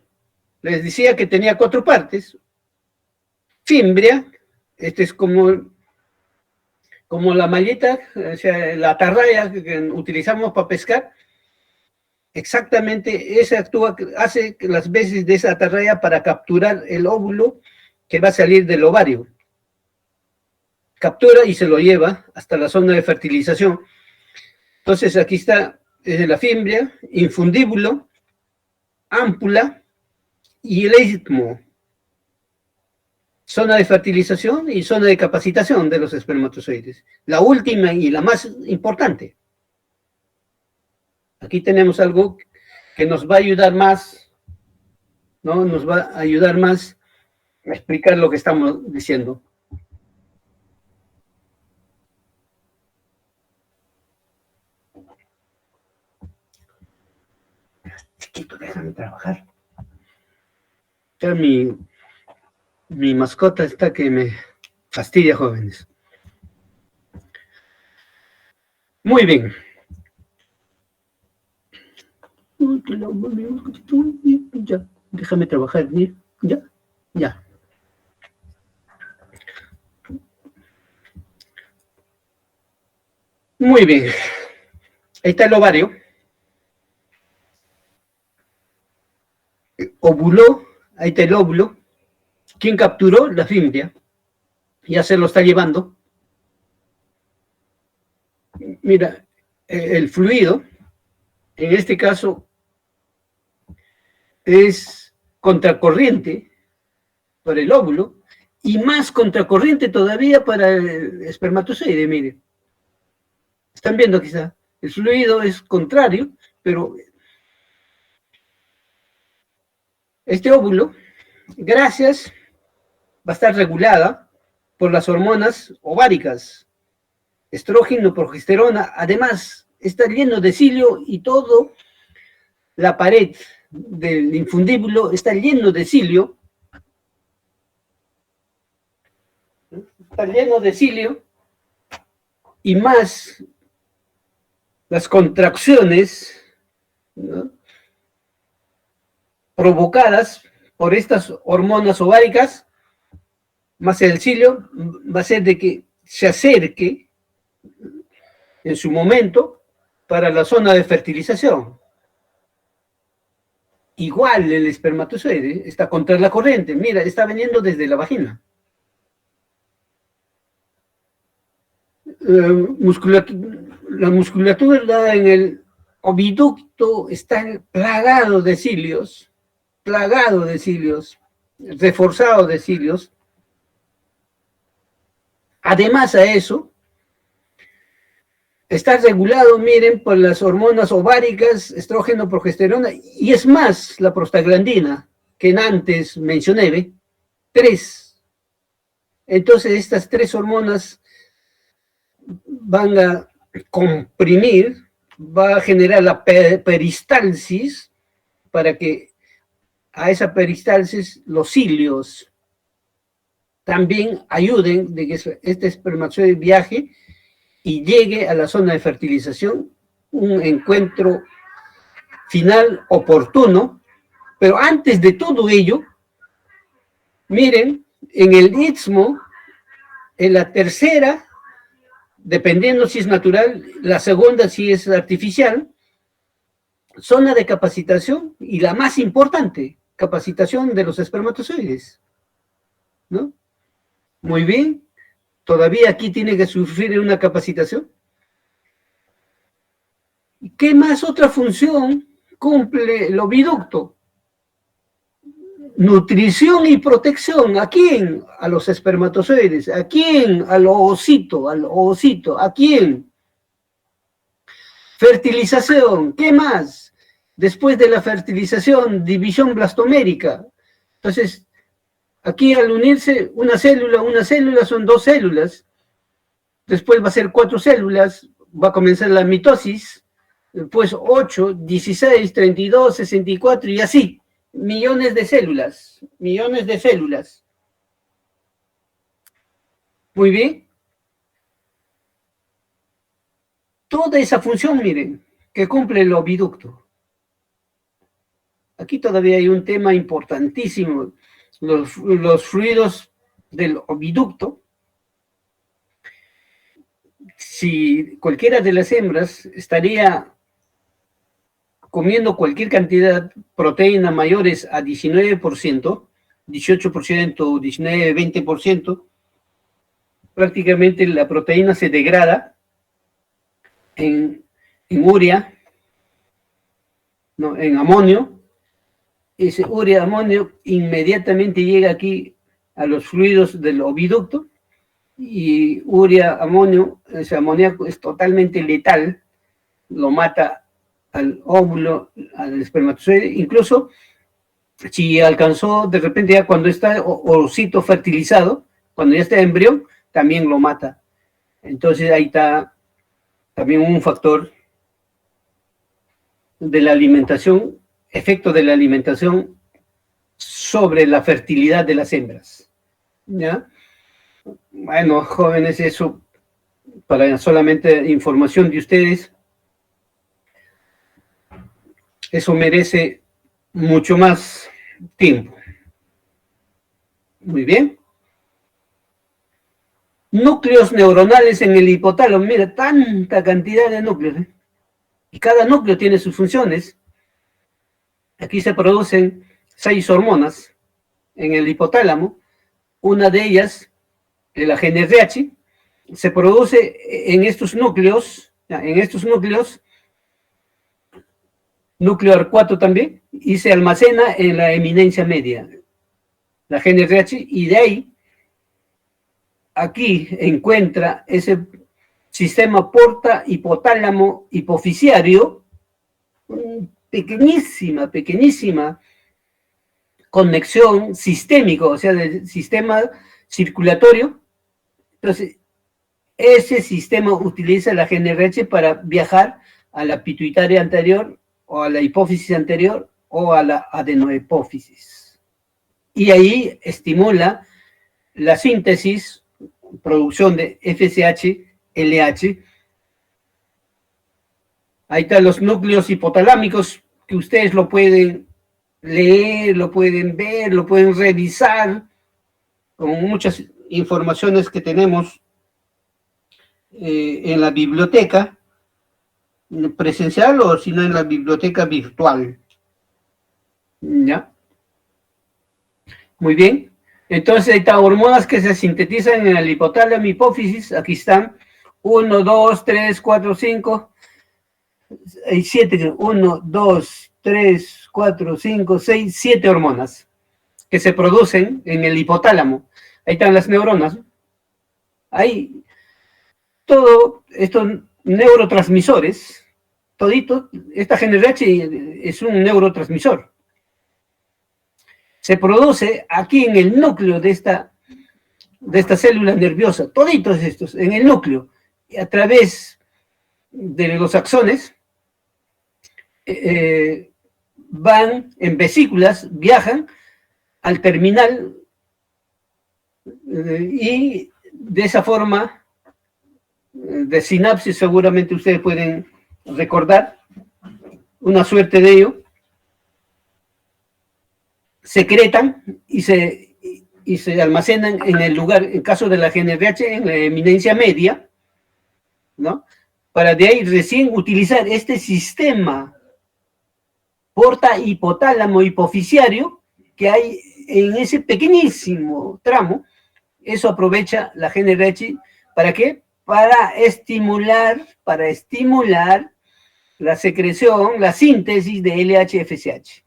Les decía que tenía 4 partes. Fimbria, este es como la mallita, o sea, la atarraya que utilizamos para pescar. Exactamente, esa hace las veces de esa atarraya para capturar el óvulo que va a salir del ovario. Captura y se lo lleva hasta la zona de fertilización. Entonces aquí está la fimbria, infundíbulo, ámpula y el istmo. Zona de fertilización y zona de capacitación de los espermatozoides. La última y la más importante. Aquí tenemos algo que nos va a ayudar más, ¿no? Nos va a ayudar más a explicar lo que estamos diciendo. Chiquito, déjame trabajar. Ya mi mascota está que me fastidia, jóvenes. Muy bien. Ya, déjame trabajar. Ya. Muy bien. Ahí está el ovario. Ovuló, ahí está el óvulo. ¿Quién capturó? La fimbria. Ya se lo está llevando. Mira, el fluido, en este caso, es contracorriente para el óvulo y más contracorriente todavía para el espermatozoide, mire. Están viendo quizá, el fluido es contrario, pero este óvulo, gracias, va a estar regulada por las hormonas ováricas, estrógeno, progesterona. Además, está lleno de cilio y todo la pared del infundíbulo está lleno de cilio. Está lleno de cilio y más las contracciones, ¿no?, provocadas por estas hormonas ováricas, más el cilio, va a ser de que se acerque en su momento para la zona de fertilización. Igual el espermatozoide está contra la corriente, mira, está viniendo desde la vagina. La musculatura en el oviducto está plagado de cilios, reforzado de cilios. Además a eso, está regulado, miren, por las hormonas ováricas, estrógeno, progesterona, y es más, la prostaglandina, que antes mencioné, 3. Entonces, estas 3 hormonas van a comprimir, va a generar la peristalsis, para que a esa peristalsis los cilios también ayuden de que este espermatozoide viaje y llegue a la zona de fertilización, un encuentro final oportuno. Pero antes de todo ello, miren, en el istmo, en la tercera, dependiendo si es natural, la segunda si es artificial, zona de capacitación, y la más importante, capacitación de los espermatozoides, ¿no? Muy bien. Todavía aquí tiene que sufrir una capacitación. ¿Qué más otra función cumple el oviducto? Nutrición y protección. ¿A quién? A los espermatozoides. ¿A quién? Al ovocito. ¿A quién? Fertilización. ¿Qué más? Después de la fertilización, división blastomérica. Entonces, aquí al unirse una célula son 2 células, después va a ser 4 células, va a comenzar la mitosis, después 8, 16, 32, 64 y así, millones de células. Muy bien. Toda esa función, miren, que cumple el oviducto. Aquí todavía hay un tema importantísimo. Los fluidos del oviducto, si cualquiera de las hembras estaría comiendo cualquier cantidad de proteína mayores a 19%, 18%, 19, 20%, prácticamente la proteína se degrada en urea, no, en amonio. Ese urea amonio inmediatamente llega aquí a los fluidos del oviducto, y urea amonio, ese amoníaco es totalmente letal, lo mata al óvulo, al espermatozoide, incluso si alcanzó de repente ya cuando está ovocito fertilizado, cuando ya está embrión, también lo mata. Entonces ahí está también un factor de la alimentación, efecto de la alimentación sobre la fertilidad de las hembras. ¿Ya? Bueno, jóvenes, eso para solamente información de ustedes. Eso merece mucho más tiempo. Muy bien. Núcleos neuronales en el hipotálamo. Mira, tanta cantidad de núcleos, ¿eh? Y cada núcleo tiene sus funciones. Aquí se producen 6 hormonas en el hipotálamo. Una de ellas, la GnRH, se produce en estos núcleos, núcleo arcuato también, y se almacena en la eminencia media, la GnRH, y de ahí, aquí encuentra ese sistema porta hipotálamo hipoficiario, pequeñísima conexión sistémico, o sea, del sistema circulatorio. Entonces, ese sistema utiliza la GnRH para viajar a la pituitaria anterior, o a la hipófisis anterior, o a la adenohipófisis. Y ahí estimula la síntesis, producción de FSH, LH. Ahí están los núcleos hipotalámicos, que ustedes lo pueden leer, lo pueden ver, lo pueden revisar, con muchas informaciones que tenemos en la biblioteca presencial o si no en la biblioteca virtual. ¿Ya? Muy bien. Entonces, estas hormonas que se sintetizan en el hipotálamo, hipófisis, aquí están, 1, 2, 3, 4, 5, 7, 1, 2, 3, 4, 5, 6, 7 hormonas que se producen en el hipotálamo. Ahí están las neuronas. Ahí, todo estos neurotransmisores, todito, esta GnRH es un neurotransmisor. Se produce aquí en el núcleo de esta célula nerviosa, toditos estos, en el núcleo, a través de los axones, van en vesículas, viajan al terminal y de esa forma de sinapsis seguramente ustedes pueden recordar una suerte de ello, secretan y se almacenan en el lugar, en caso de la GnRH, en la eminencia media, ¿no? Para de ahí recién utilizar este sistema porta hipotálamo hipofisiario que hay en ese pequeñísimo tramo. Eso aprovecha la GnRH, ¿para qué? Para estimular la secreción, la síntesis de LH-FSH,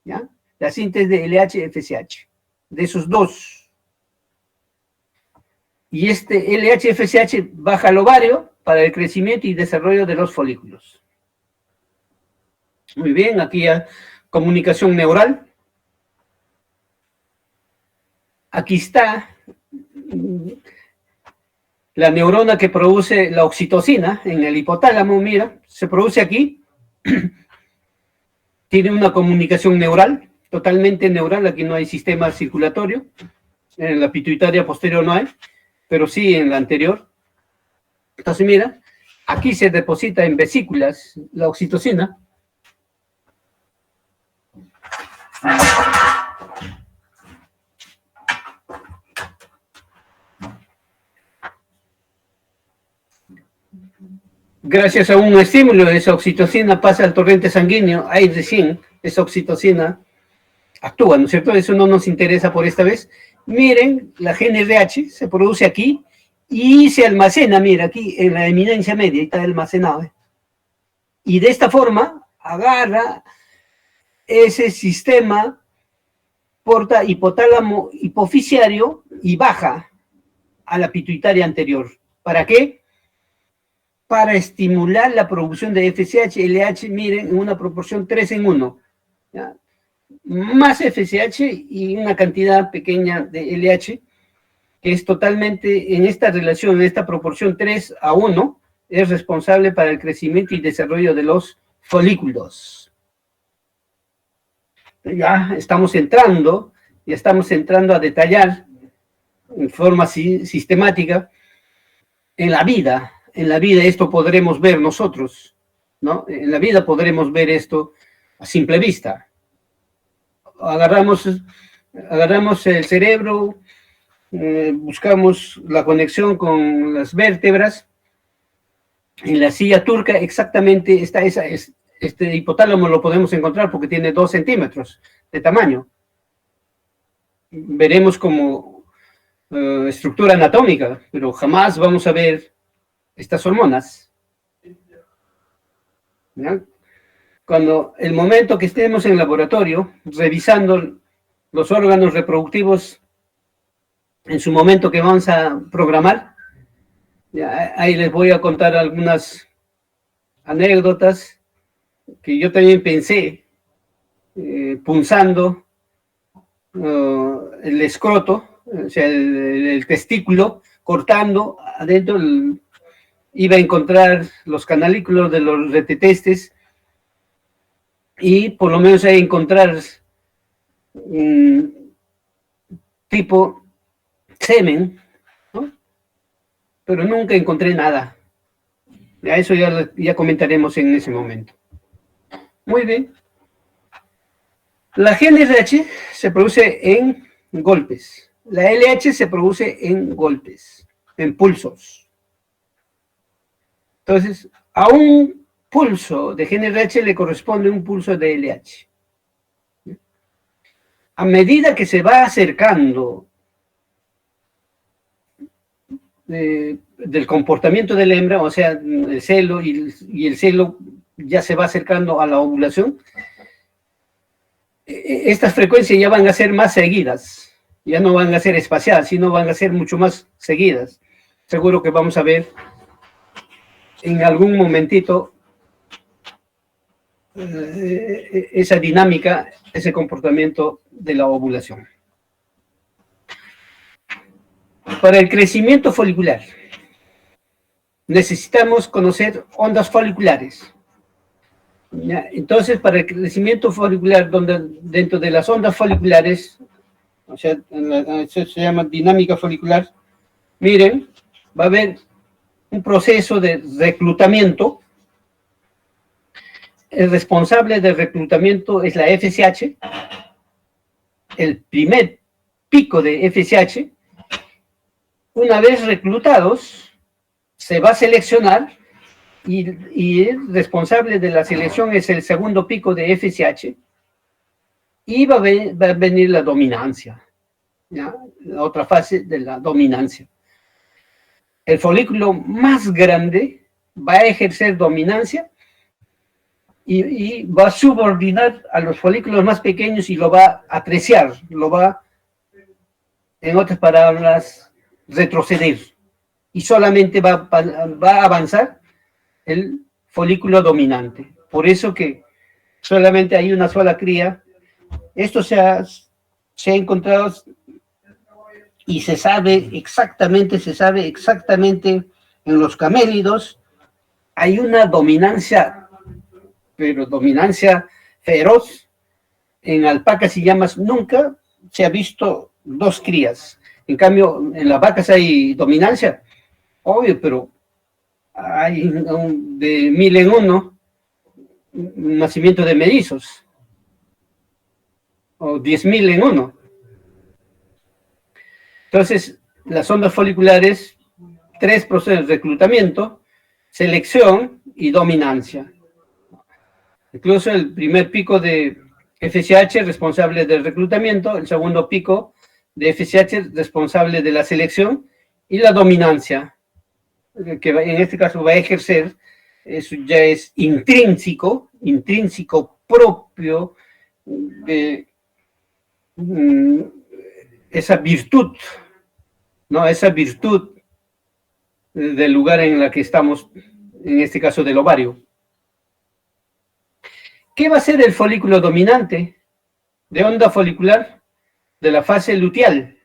¿ya? La síntesis de LH-FSH, de esos dos. Y este LH-FSH baja al ovario para el crecimiento y desarrollo de los folículos. Muy bien, aquí ya comunicación neural. Aquí está la neurona que produce la oxitocina en el hipotálamo, mira, se produce aquí. Tiene una comunicación neural, totalmente neural, aquí no hay sistema circulatorio. En la pituitaria posterior no hay, pero sí en la anterior. Entonces, mira, aquí se deposita en vesículas la oxitocina. Gracias a un estímulo, esa oxitocina pasa al torrente sanguíneo, ahí recién esa oxitocina actúa, ¿no es cierto? Eso no nos interesa por esta vez. Miren, la GnRH se produce aquí y se almacena, mira, aquí en la eminencia media, ahí está almacenado. Y de esta forma agarra ese sistema porta hipotálamo hipofisiario y baja a la pituitaria anterior. ¿Para qué? Para estimular la producción de FSH, LH, miren, en una proporción 3 en 1. ¿Ya? Más FSH y una cantidad pequeña de LH, que es totalmente, en esta relación, en esta proporción 3 a 1, es responsable para el crecimiento y desarrollo de los folículos. Ya estamos entrando a detallar en forma sistemática en la vida esto podremos ver nosotros, ¿no? En la vida podremos ver esto a simple vista. Agarramos el cerebro, buscamos la conexión con las vértebras. En la silla turca exactamente está este hipotálamo lo podemos encontrar porque tiene 2 centímetros de tamaño. Veremos como estructura anatómica, pero jamás vamos a ver estas hormonas. ¿Ya? Cuando el momento que estemos en el laboratorio revisando los órganos reproductivos en su momento que vamos a programar, ya, ahí les voy a contar algunas anécdotas que yo también pensé punzando el escroto, o sea, el testículo, cortando adentro iba a encontrar los canalículos de los retetestes y por lo menos ahí encontrar tipo semen, ¿no? Pero nunca encontré nada. A eso ya comentaremos en ese momento. Muy bien. La GNRH se produce en golpes. La LH se produce en golpes, en pulsos. Entonces, a un pulso de GNRH le corresponde un pulso de LH. A medida que se va acercando del comportamiento de la hembra, o sea, el celo y el celo ya se va acercando a la ovulación, estas frecuencias ya van a ser más seguidas, ya no van a ser espaciadas, sino van a ser mucho más seguidas. Seguro que vamos a ver en algún momentito esa dinámica, ese comportamiento de la ovulación. Para el crecimiento folicular, necesitamos conocer ondas foliculares. ¿Ya? Entonces, para el crecimiento folicular, dentro de las ondas foliculares, o sea, eso se llama dinámica folicular, miren, va a haber un proceso de reclutamiento. El responsable del reclutamiento es la FSH. El primer pico de FSH, una vez reclutados, se va a seleccionar y el responsable de la selección es el segundo pico de FSH y va a venir la dominancia, ¿ya? La otra fase de la dominancia. El folículo más grande va a ejercer dominancia y va a subordinar a los folículos más pequeños y lo va a apreciar, lo va, en otras palabras, retroceder. Y solamente va a avanzar el folículo dominante. Por eso que solamente hay una sola cría. Esto se ha encontrado y se sabe exactamente en los camélidos. Hay una dominancia, pero dominancia feroz. En alpacas y llamas nunca se ha visto dos crías. En cambio, en las vacas hay dominancia, obvio, pero hay de 1000 en 1 un nacimiento de mellizos, o 10.000 en 1. Entonces, las ondas foliculares, 3 procesos: reclutamiento, selección y dominancia. Incluso el primer pico de FSH responsable del reclutamiento, el segundo pico de FSH responsable de la selección y la dominancia, que en este caso va a ejercer, eso ya es intrínseco propio de esa virtud, ¿no? Esa virtud del lugar en la que estamos, en este caso del ovario. ¿Qué va a ser el folículo dominante de onda folicular de la fase luteal?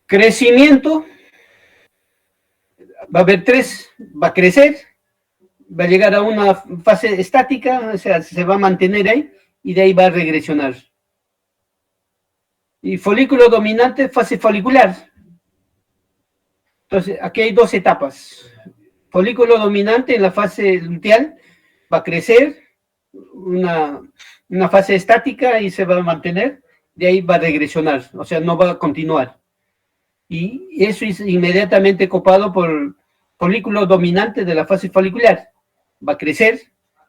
Crecimiento, va a haber 3, va a crecer, va a llegar a una fase estática, o sea, se va a mantener ahí, y de ahí va a regresionar. Y folículo dominante, fase folicular. Entonces, aquí hay 2 etapas. Folículo dominante en la fase luteal va a crecer, una fase estática y se va a mantener, de ahí va a regresionar, o sea, no va a continuar. Y eso es inmediatamente copado por folículo dominante de la fase folicular. Va a crecer,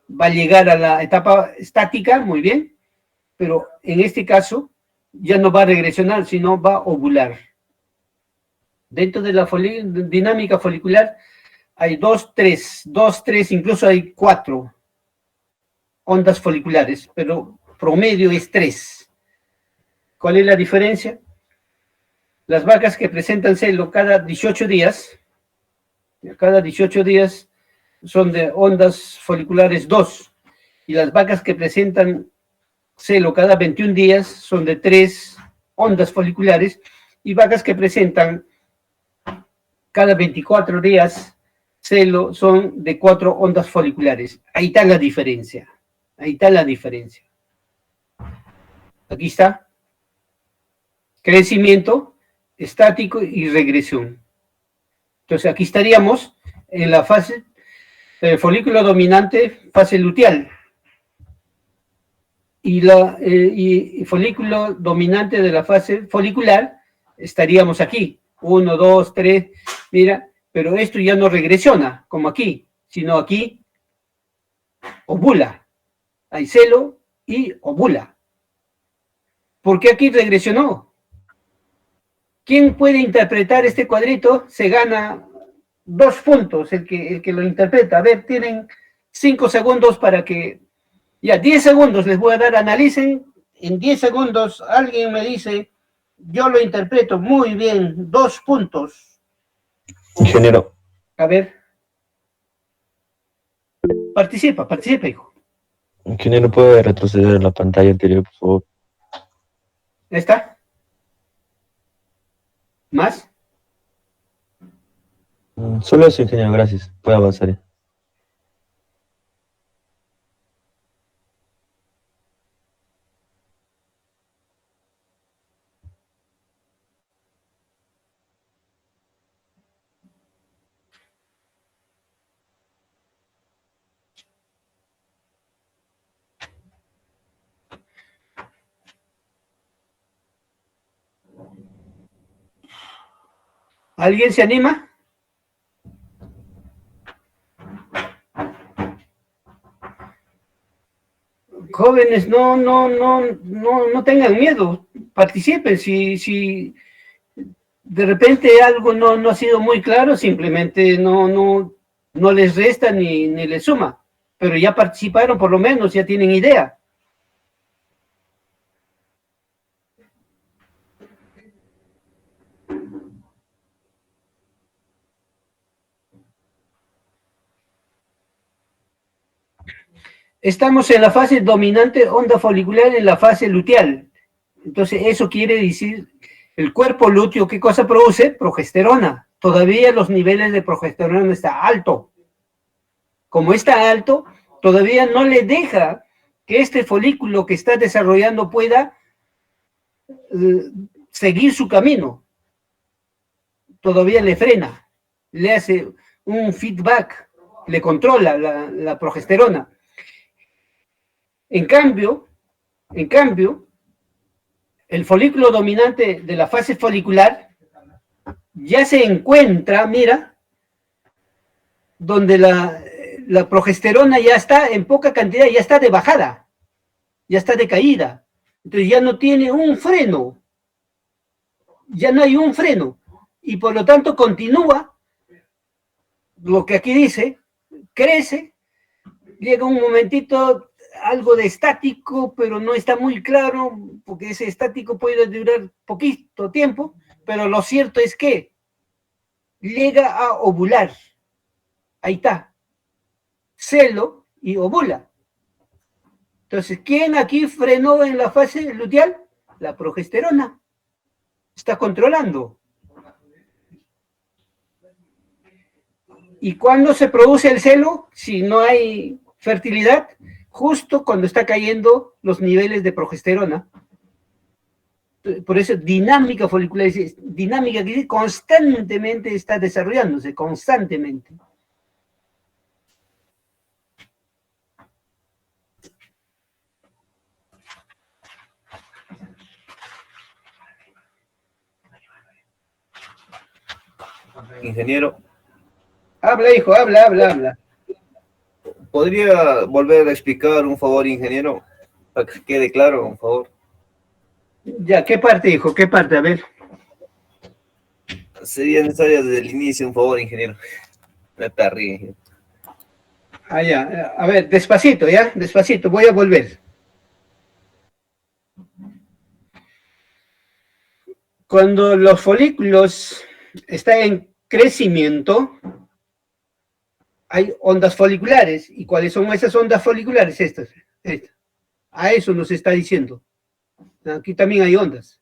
va a llegar a la etapa estática, muy bien, pero en este caso ya no va a regresionar, sino va a ovular. Dentro de la dinámica folicular hay 2, 3, incluso hay 4 ondas foliculares, pero promedio es 3. ¿Cuál es la diferencia? Las vacas que presentan celo cada 18 días son de ondas foliculares 2, y las vacas que presentan celo cada 21 días son de 3 ondas foliculares, y vacas que presentan cada 24 días celo son de 4 ondas foliculares. Ahí está la diferencia. Aquí está. Crecimiento, estático y regresión. Entonces aquí estaríamos en la fase folículo dominante, fase luteal. y folículo dominante de la fase folicular, estaríamos aquí, 1, 2, 3, mira, pero esto ya no regresiona, como aquí, sino aquí ovula, hay celo y ovula. ¿Por qué aquí regresionó? ¿Quién puede interpretar este cuadrito? Se gana 2 puntos el que lo interpreta. A ver, tienen 5 segundos para que... Ya, 10 segundos les voy a dar, analicen. En 10 segundos alguien me dice, yo lo interpreto muy bien, 2 puntos. Ingeniero, A ver. Participa, hijo. ingeniero, ¿puede retroceder a la pantalla anterior, por favor? ¿Ya está? ¿Más? Solo eso, ingeniero, gracias. Puede avanzar ya. ¿Alguien se anima? Jóvenes, no tengan miedo, participen. Si de repente algo no ha sido muy claro, simplemente no les resta ni les suma. Pero ya participaron, por lo menos, ya tienen idea. Estamos en la fase dominante onda folicular, en la fase luteal. Entonces, eso quiere decir, el cuerpo lúteo, ¿qué cosa produce? Progesterona. Todavía los niveles de progesterona está alto. Como está alto, todavía no le deja que este folículo que está desarrollando pueda seguir su camino. Todavía le frena, le hace un feedback, le controla la progesterona. En cambio, el folículo dominante de la fase folicular ya se encuentra, mira, donde la progesterona ya está en poca cantidad, ya está de bajada, ya está de caída. Entonces ya no tiene un freno, ya no hay un freno, y por lo tanto continúa lo que aquí dice, crece, llega un momentito, algo de estático, pero no está muy claro, porque ese estático puede durar poquito tiempo, pero lo cierto es que llega a ovular. Ahí está. Celo y ovula. Entonces, ¿quién aquí frenó en la fase luteal? La progesterona. Está controlando. ¿Y cuándo se produce el celo? Si no hay fertilidad, justo cuando está cayendo los niveles de progesterona. Por eso dinámica folicular, es dinámica que constantemente está desarrollándose, constantemente. Ingeniero, Habla, hijo, habla. ¿podría volver a explicar un favor, ingeniero? Para que quede claro, un favor. Ya, ¿qué parte, hijo? ¿Qué parte? A ver. Sería necesario desde el inicio, un favor, ingeniero. Me perdí, ingeniero. Ah, ya. A ver, despacito, ¿ya? Despacito, voy a volver. Cuando los folículos están en crecimiento, hay ondas foliculares. ¿Y cuáles son esas ondas foliculares? Estas. A eso nos está diciendo. Aquí también hay ondas.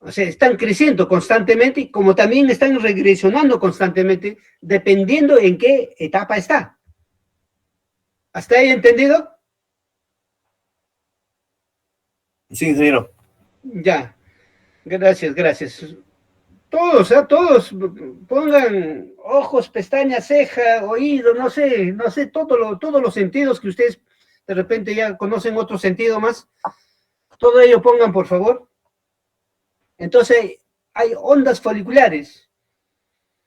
O sea, están creciendo constantemente y como también están regresionando constantemente, dependiendo en qué etapa está. ¿Hasta ahí entendido? Sí, ingeniero. Ya. Gracias. Todos pongan ojos, pestañas, ceja, oído, no sé, todos los sentidos que ustedes de repente ya conocen otro sentido más. Todo ello pongan, por favor. Entonces, hay ondas foliculares.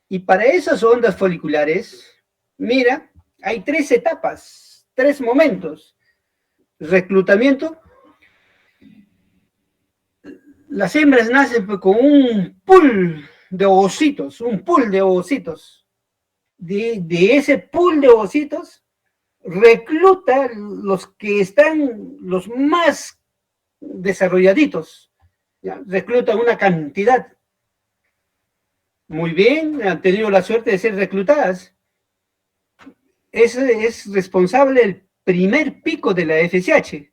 Y para esas ondas foliculares, mira, hay 3 etapas, 3 momentos. Reclutamiento. Las hembras nacen con un pool de ovocitos, De ese pool de ovocitos, recluta los que están los más desarrolladitos, ¿ya? Recluta una cantidad. Muy bien, han tenido la suerte de ser reclutadas. Ese es responsable el primer pico de la FSH.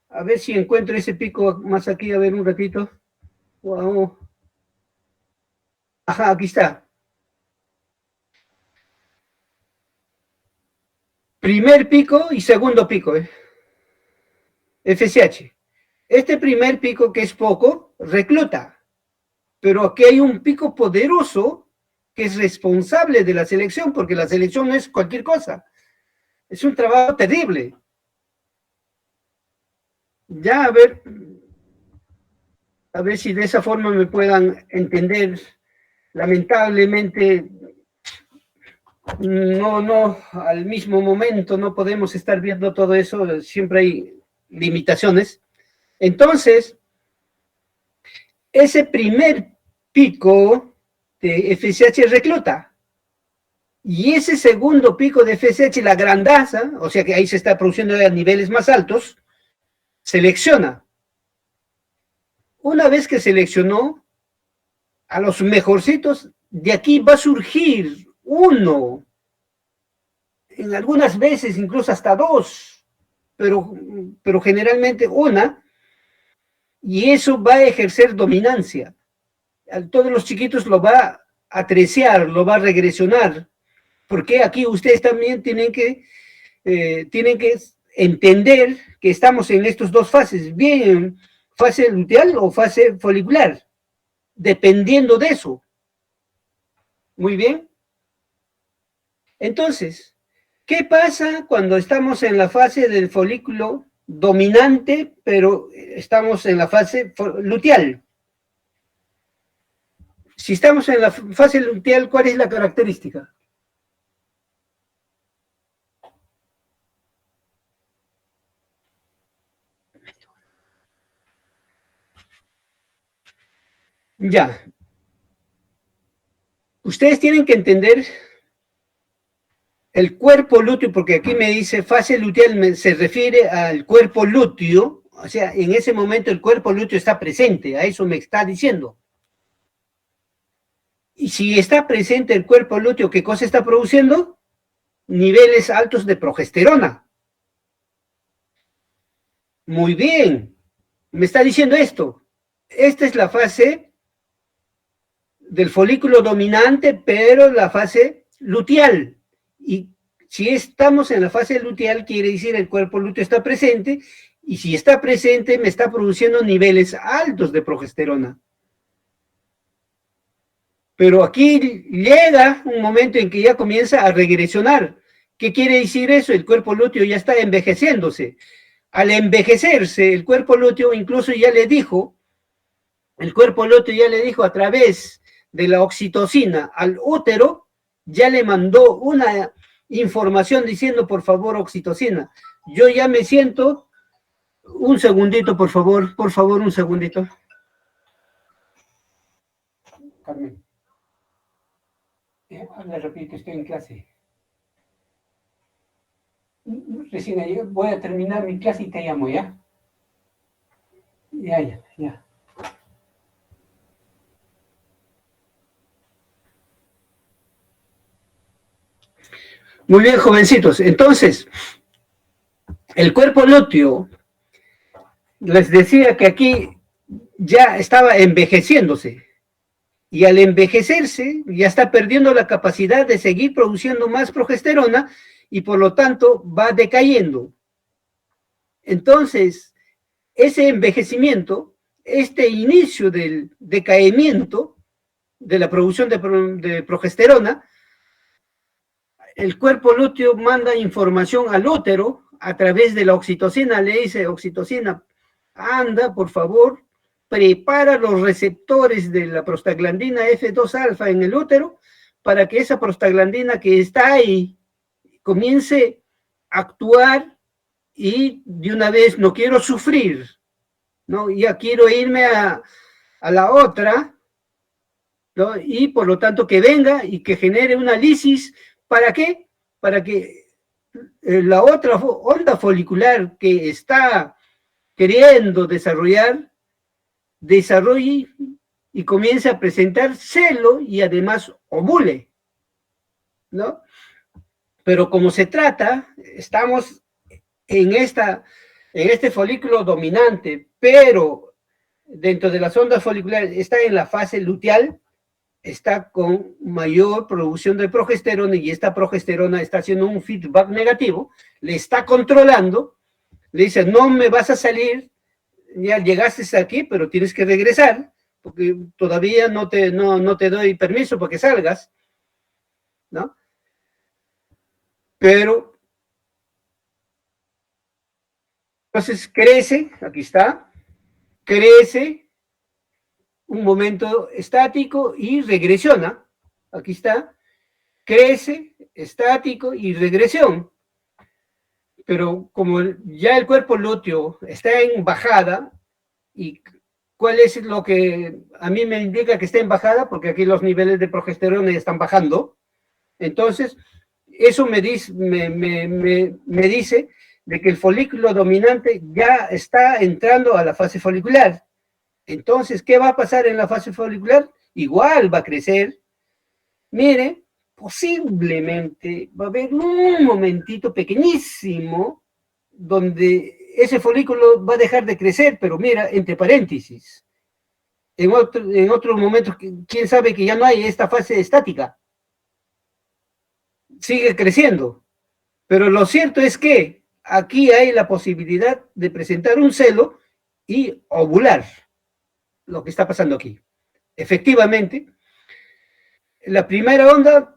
A ver si encuentro ese pico más aquí, a ver un ratito. Wow. Ajá, aquí está. Primer pico y segundo pico, FSH. Este primer pico, que es poco, recluta. Pero aquí hay un pico poderoso que es responsable de la selección, porque la selección no es cualquier cosa. Es un trabajo terrible. Ya, a ver si de esa forma me puedan entender. Lamentablemente, no, al mismo momento no podemos estar viendo todo eso, siempre hay limitaciones. Entonces, ese primer pico de FSH recluta, y ese segundo pico de FSH, la grandaza, o sea que ahí se está produciendo a niveles más altos, selecciona. Una vez que seleccionó a los mejorcitos, de aquí va a surgir uno, en algunas veces incluso hasta 2, pero generalmente una, y eso va a ejercer dominancia. A todos los chiquitos lo va a trecear, lo va a regresionar, porque aquí ustedes también tienen que entender que estamos en estas 2 fases, bien fase luteal o fase folicular, dependiendo de eso. Muy bien. Entonces, ¿qué pasa cuando estamos en la fase del folículo dominante, pero estamos en la fase luteal? Si estamos en la fase luteal, ¿cuál es la característica? Ya. Ustedes tienen que entender el cuerpo lúteo, porque aquí me dice fase luteal, se refiere al cuerpo lúteo, o sea, en ese momento el cuerpo lúteo está presente, a eso me está diciendo. Y si está presente el cuerpo lúteo, ¿qué cosa está produciendo? Niveles altos de progesterona. Muy bien, me está diciendo esto. Esta es la fase del folículo dominante, pero la fase luteal. Y si estamos en la fase luteal, quiere decir el cuerpo lúteo está presente, y si está presente, me está produciendo niveles altos de progesterona. Pero aquí llega un momento en que ya comienza a regresionar. ¿Qué quiere decir eso? El cuerpo lúteo ya está envejeciéndose. Al envejecerse, el cuerpo lúteo incluso ya le dijo, a través de la oxitocina al útero, ya le mandó una información diciendo, por favor, oxitocina, yo ya me siento, un segundito, por favor, un segundito. Carmen, le repito, estoy en clase. Recién ayer voy a terminar mi clase y te llamo, ¿ya? Ya. Muy bien, jovencitos. Entonces, el cuerpo lúteo, les decía que aquí ya estaba envejeciéndose. Y al envejecerse, ya está perdiendo la capacidad de seguir produciendo más progesterona y por lo tanto va decayendo. Entonces, ese envejecimiento, este inicio del decaimiento de la producción de progesterona, el cuerpo lúteo manda información al útero, a través de la oxitocina, le dice, oxitocina, anda, por favor, prepara los receptores de la prostaglandina F2 alfa en el útero para que esa prostaglandina que está ahí comience a actuar y de una vez no quiero sufrir, ¿no? Ya quiero irme a la otra, ¿no? Y por lo tanto que venga y que genere una lisis, ¿para qué? Para que la otra onda folicular que está queriendo desarrolle y comience a presentar celo y además ovule, ¿no? Pero como se trata, estamos en este folículo dominante, pero dentro de las ondas foliculares está en la fase luteal, está con mayor producción de progesterona y esta progesterona está haciendo un feedback negativo, le está controlando, le dice, no me vas a salir, ya llegaste aquí, pero tienes que regresar, porque todavía no te doy permiso para que salgas, ¿no? Pero, entonces crece, aquí está, crece, un momento estático y regresiona, aquí está, crece, estático y regresión. Pero como ya el cuerpo lúteo está en bajada, ¿y cuál es lo que a mí me indica que está en bajada? Porque aquí los niveles de progesterona ya están bajando. Entonces, eso me dice de que el folículo dominante ya está entrando a la fase folicular. Entonces, ¿qué va a pasar en la fase folicular? Igual va a crecer. Mire, posiblemente va a haber un momentito pequeñísimo donde ese folículo va a dejar de crecer, pero mira, entre paréntesis, en otro momento, quién sabe que ya no hay esta fase estática, sigue creciendo, pero lo cierto es que aquí hay la posibilidad de presentar un celo y ovular, lo que está pasando aquí. Efectivamente, la primera onda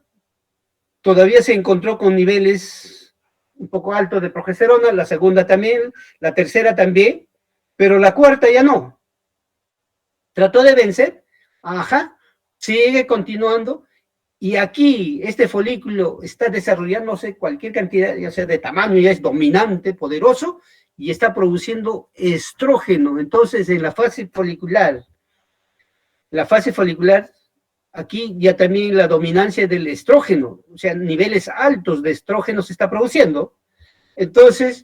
todavía se encontró con niveles un poco altos de progesterona, la segunda también, la tercera también, pero la cuarta ya no. Trató de vencer, ajá, sigue continuando, y aquí este folículo está desarrollándose cualquier cantidad, ya sea de tamaño, ya es dominante, poderoso, y está produciendo estrógeno. Entonces, en la fase folicular, aquí ya también la dominancia del estrógeno, o sea, niveles altos de estrógeno se está produciendo. Entonces,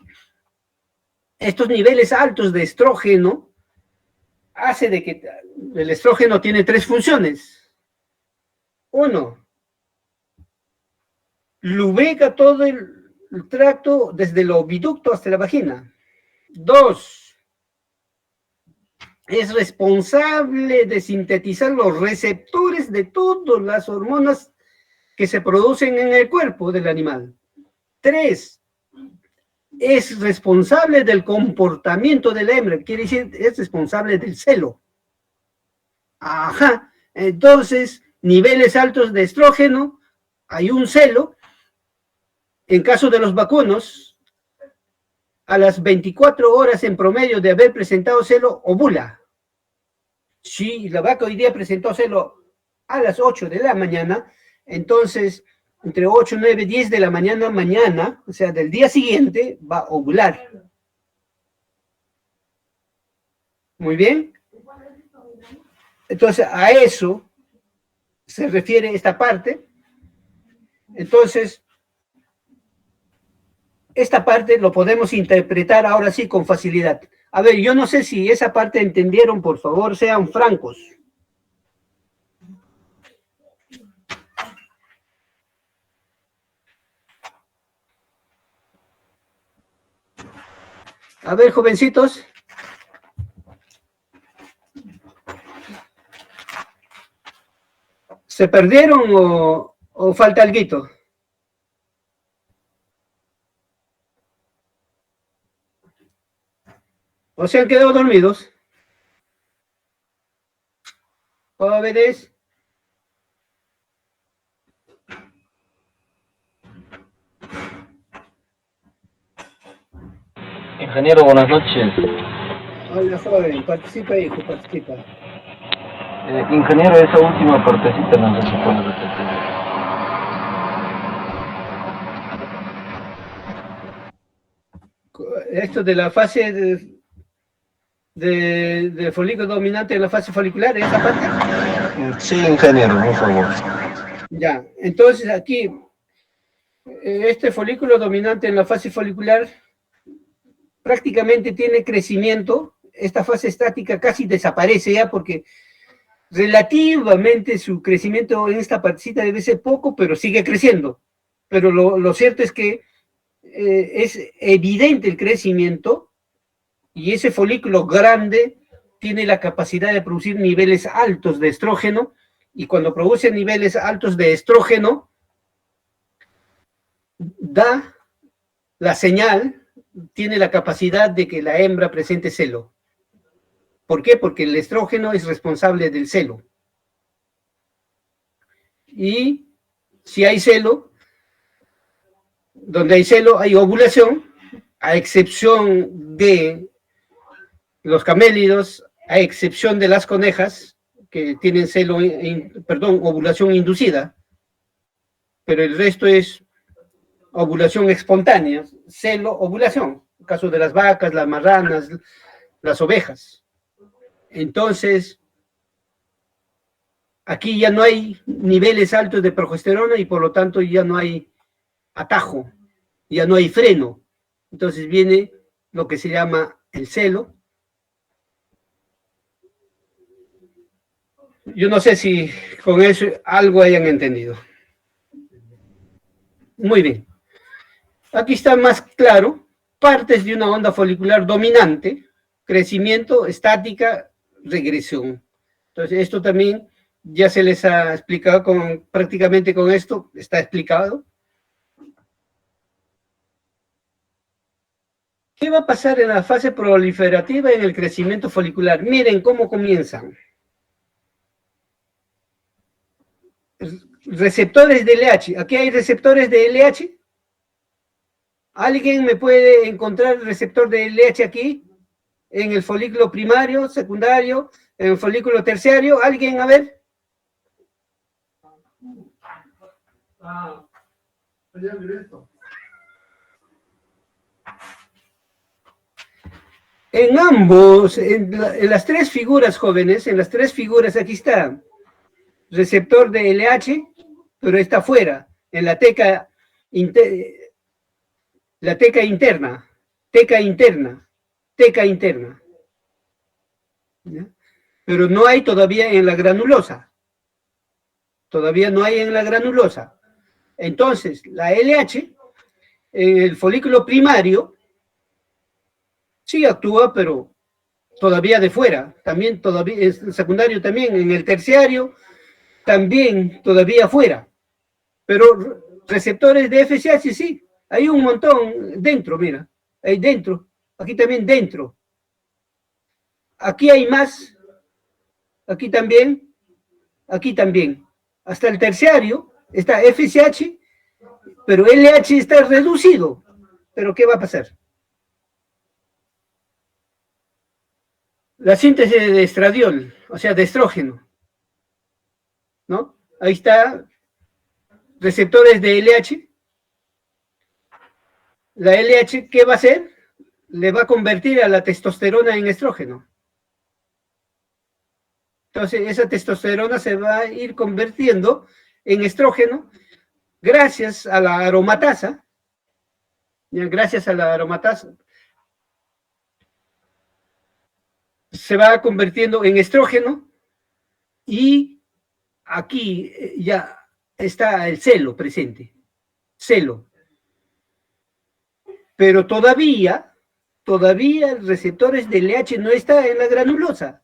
estos niveles altos de estrógeno hace de que el estrógeno tiene tres funciones. Uno, lubrica todo el tracto desde el oviducto hasta la vagina. Dos, es responsable de sintetizar los receptores de todas las hormonas que se producen en el cuerpo del animal. Tres, es responsable del comportamiento de la hembra, quiere decir, es responsable del celo. Ajá, entonces, niveles altos de estrógeno, hay un celo. En caso de los vacunos, a las 24 horas en promedio de haber presentado celo, ovula. Si la vaca hoy día presentó celo a las 8 de la mañana, entonces entre 8, 9, 10 de la mañana, o sea, del día siguiente, va a ovular. Muy bien. Entonces, a eso se refiere esta parte. Entonces, esta parte lo podemos interpretar ahora sí con facilidad. A ver, yo no sé si esa parte entendieron, por favor, sean francos. A ver, jovencitos. ¿Se perdieron o falta alguito? ¿O se han quedado dormidos? Jóvenes. Ingeniero, buenas noches. Hola, joven, participa, hijo, participa. Ingeniero, esa última partecita no se puede repetir. Esto de la fase de folículo dominante en la fase folicular, ¿esa parte? Sí, ingeniero, por favor. Ya, entonces aquí, este folículo dominante en la fase folicular prácticamente tiene crecimiento. Esta fase estática casi desaparece ya porque relativamente su crecimiento en esta partecita debe ser poco, pero sigue creciendo. Pero lo cierto es que es evidente el crecimiento y ese folículo grande tiene la capacidad de producir niveles altos de estrógeno, y cuando produce niveles altos de estrógeno da la señal, tiene la capacidad de que la hembra presente celo. ¿Por qué? Porque el estrógeno es responsable del celo. Y si hay celo, donde hay celo hay ovulación, a excepción de los camélidos, a excepción de las conejas, que tienen celo, ovulación inducida, pero el resto es ovulación espontánea, celo, ovulación, en el caso de las vacas, las marranas, las ovejas. Entonces, aquí ya no hay niveles altos de progesterona y por lo tanto ya no hay atajo, ya no hay freno. Entonces viene lo que se llama el celo. Yo no sé si con eso algo hayan entendido. Muy bien. Aquí está más claro, partes de una onda folicular dominante, crecimiento, estática, regresión. Entonces, esto también ya se les ha explicado prácticamente con esto, está explicado. ¿Qué va a pasar en la fase proliferativa en el crecimiento folicular? Miren cómo comienzan. Receptores de LH. ¿Aquí hay receptores de LH? ¿Alguien me puede encontrar el receptor de LH aquí? En el folículo primario, secundario, en el folículo terciario. ¿Alguien? A ver. En ambos, en las tres figuras, jóvenes, en las tres figuras, aquí está receptor de LH, pero está fuera, en la teca interna, teca interna. ¿Ya? Pero no hay todavía en la granulosa. Todavía no hay en la granulosa. Entonces, la LH, en el folículo primario, sí actúa, pero todavía de fuera. También todavía, es secundario también, en el terciario, también todavía fuera. Pero receptores de FSH sí, hay un montón dentro, mira, ahí dentro, aquí también dentro. Aquí hay más, aquí también, hasta el terciario está FSH, pero LH está reducido. ¿Pero qué va a pasar? La síntesis de estradiol, o sea, de estrógeno, ¿no? Ahí está, receptores de LH. La LH, ¿qué va a hacer? Le va a convertir a la testosterona en estrógeno. Entonces, esa testosterona se va a ir convirtiendo en estrógeno gracias a la aromatasa. Gracias a la aromatasa se va convirtiendo en estrógeno y aquí ya está el celo presente. Celo. Pero todavía receptores de LH no está en la granulosa.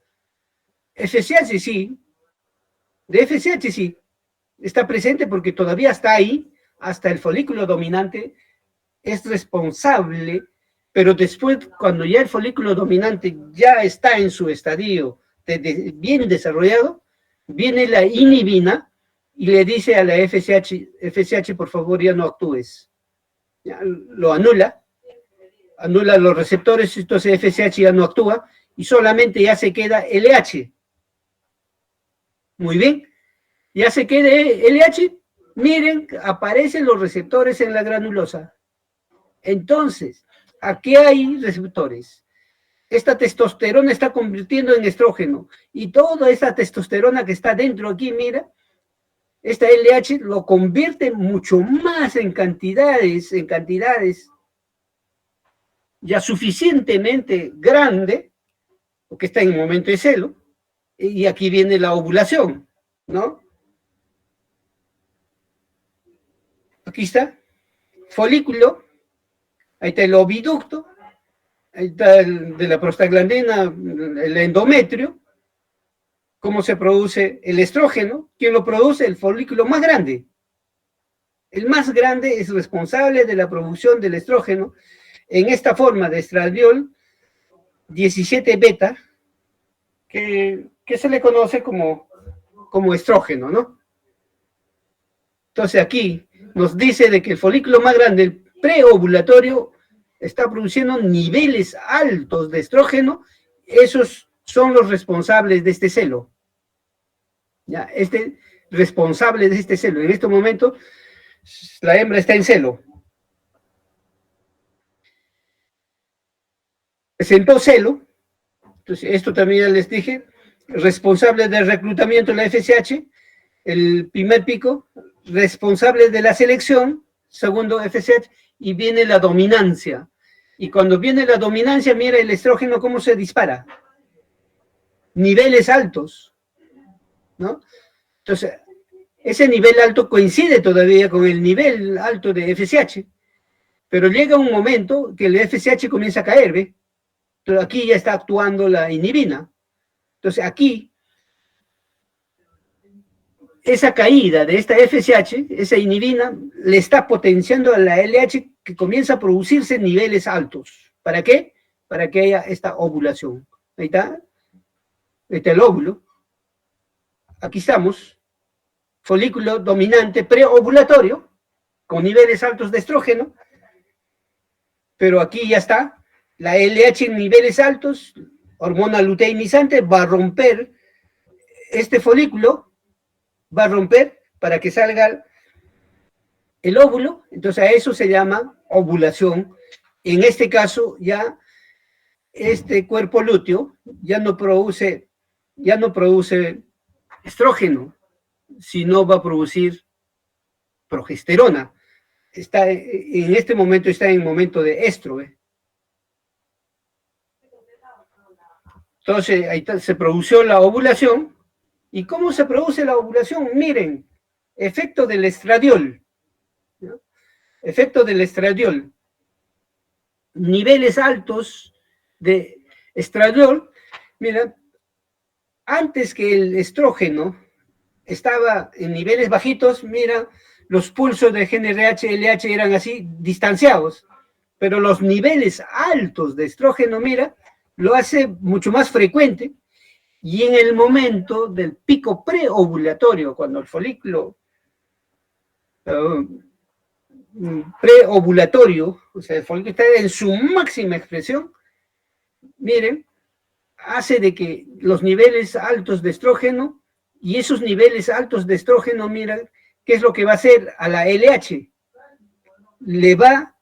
FSH sí, de FSH sí, está presente porque todavía está ahí, hasta el folículo dominante es responsable, pero después, cuando ya el folículo dominante ya está en su estadio bien desarrollado, viene la inhibina y le dice a la FSH, por favor, ya no actúes. Ya, lo anula anula los receptores, entonces FSH ya no actúa y solamente ya se queda LH. Muy bien, ya se queda LH, miren, aparecen los receptores en la granulosa. Entonces, aquí hay receptores. Esta testosterona está convirtiendo en estrógeno y toda esta testosterona que está dentro aquí, mira, esta LH lo convierte mucho más en cantidades ya suficientemente grande, porque está en el momento de celo, y aquí viene la ovulación, ¿no? Aquí está, folículo, ahí está el oviducto, ahí está de la prostaglandina, el endometrio, cómo se produce el estrógeno. ¿Quién lo produce? El folículo más grande. El más grande es responsable de la producción del estrógeno en esta forma de estradiol 17 beta, que se le conoce como estrógeno, ¿no? Entonces aquí nos dice de que el folículo más grande, el preovulatorio, está produciendo niveles altos de estrógeno. Esos son los responsables de este celo. ¿Ya? Responsable de este celo. En este momento, la hembra está en celo. Presentó celo. Entonces, esto también ya les dije. Responsable del reclutamiento de la FSH, el primer pico. Responsable de la selección, segundo FSH, y viene la dominancia. Y cuando viene la dominancia, mira el estrógeno cómo se dispara. Niveles altos, ¿no? Entonces, ese nivel alto coincide todavía con el nivel alto de FSH, pero llega un momento que el FSH comienza a caer, ¿ve? Entonces, aquí ya está actuando la inhibina. Entonces, aquí, esa caída de esta FSH, esa inhibina, le está potenciando a la LH que comienza a producirse niveles altos. ¿Para qué? Para que haya esta ovulación. Ahí está. Este es el óvulo. Aquí estamos. Folículo dominante preovulatorio, con niveles altos de estrógeno. Pero aquí ya está. La LH en niveles altos, hormona luteinizante, va a romper este folículo, va a romper para que salga el óvulo. Entonces a eso se llama ovulación. En este caso ya este cuerpo lúteo ya no produce estrógeno, sino va a producir progesterona. En este momento está en momento de estro. Entonces ahí se produjo la ovulación. ¿Y cómo se produce la ovulación? Miren, efecto del estradiol, ¿no? Efecto del estradiol. Niveles altos de estradiol. Mira, antes que el estrógeno estaba en niveles bajitos, mira, los pulsos de GnRH, LH eran así, distanciados. Pero los niveles altos de estrógeno, mira, lo hace mucho más frecuente. Y en el momento del pico preovulatorio, cuando el folículo preovulatorio, o sea, el folículo está en su máxima expresión, miren, hace de que los niveles altos de estrógeno, y esos niveles altos de estrógeno, mira, ¿qué es lo que va a hacer a la LH? Le va a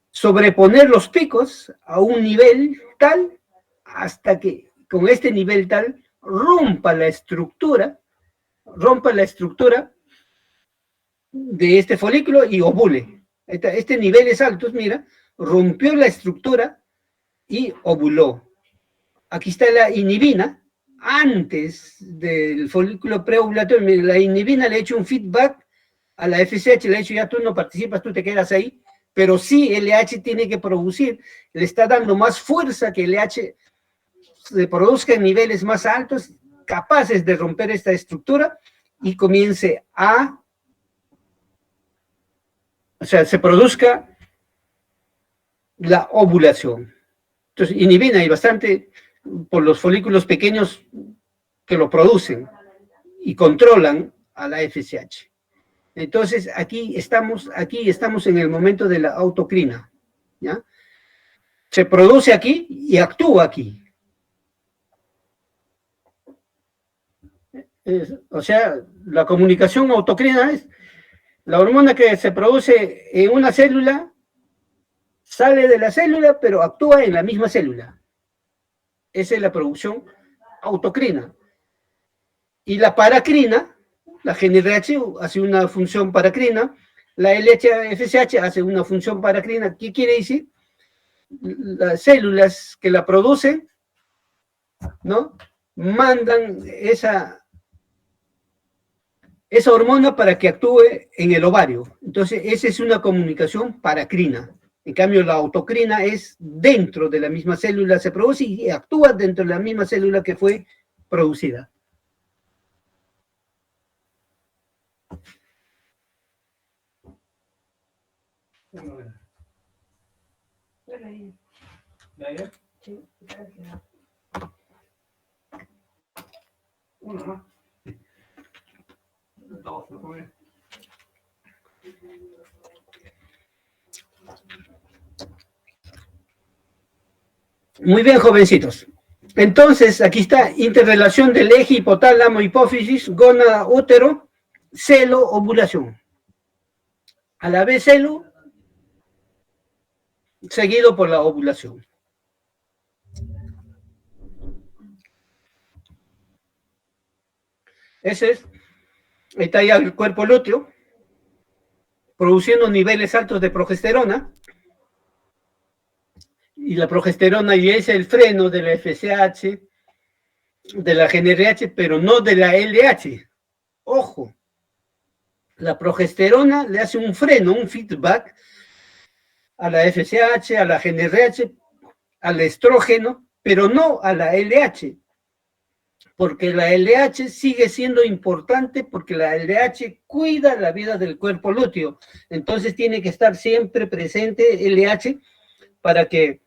sobreponer los picos a un nivel tal hasta que con este nivel tal rompa la estructura de este folículo y ovule. Este niveles altos, mira, rompió la estructura y ovuló. Aquí está la inhibina, antes del folículo preovulatorio. La inhibina le ha hecho un feedback a la FSH, le ha dicho ya tú no participas, tú te quedas ahí, pero sí LH tiene que producir, le está dando más fuerza que LH se produzca en niveles más altos, capaces de romper esta estructura y comience se produzca la ovulación. Entonces, inhibina hay bastante por los folículos pequeños que lo producen y controlan a la FSH. Entonces, aquí estamos en el momento de la autocrina, ¿ya? se produce aquí y actúa aquí. O sea, la comunicación autocrina es la hormona que se produce en una célula, sale de la célula, pero actúa en la misma célula. Esa es la producción autocrina. Y la paracrina, la GnRH hace una función paracrina, la LH-FSH hace una función paracrina. ¿Qué quiere decir? Las células que la producen, ¿no?, mandan esa hormona para que actúe en el ovario. Entonces, esa es una comunicación paracrina. En cambio, la autocrina es dentro de la misma célula, se produce y actúa dentro de la misma célula que fue producida. Muy bien, jovencitos. Entonces, aquí está interrelación del eje hipotálamo, hipófisis, gónada, útero, celo, ovulación. A la vez celo, seguido por la ovulación. Ese es, ahí está ya el cuerpo lúteo, produciendo niveles altos de progesterona. Y la progesterona ya es el freno de la FSH, de la GnRH, pero no de la LH. Ojo, la progesterona le hace un freno, un feedback a la FSH, a la GnRH, al estrógeno, pero no a la LH, porque la LH sigue siendo importante porque la LH cuida la vida del cuerpo lúteo. Entonces tiene que estar siempre presente LH para que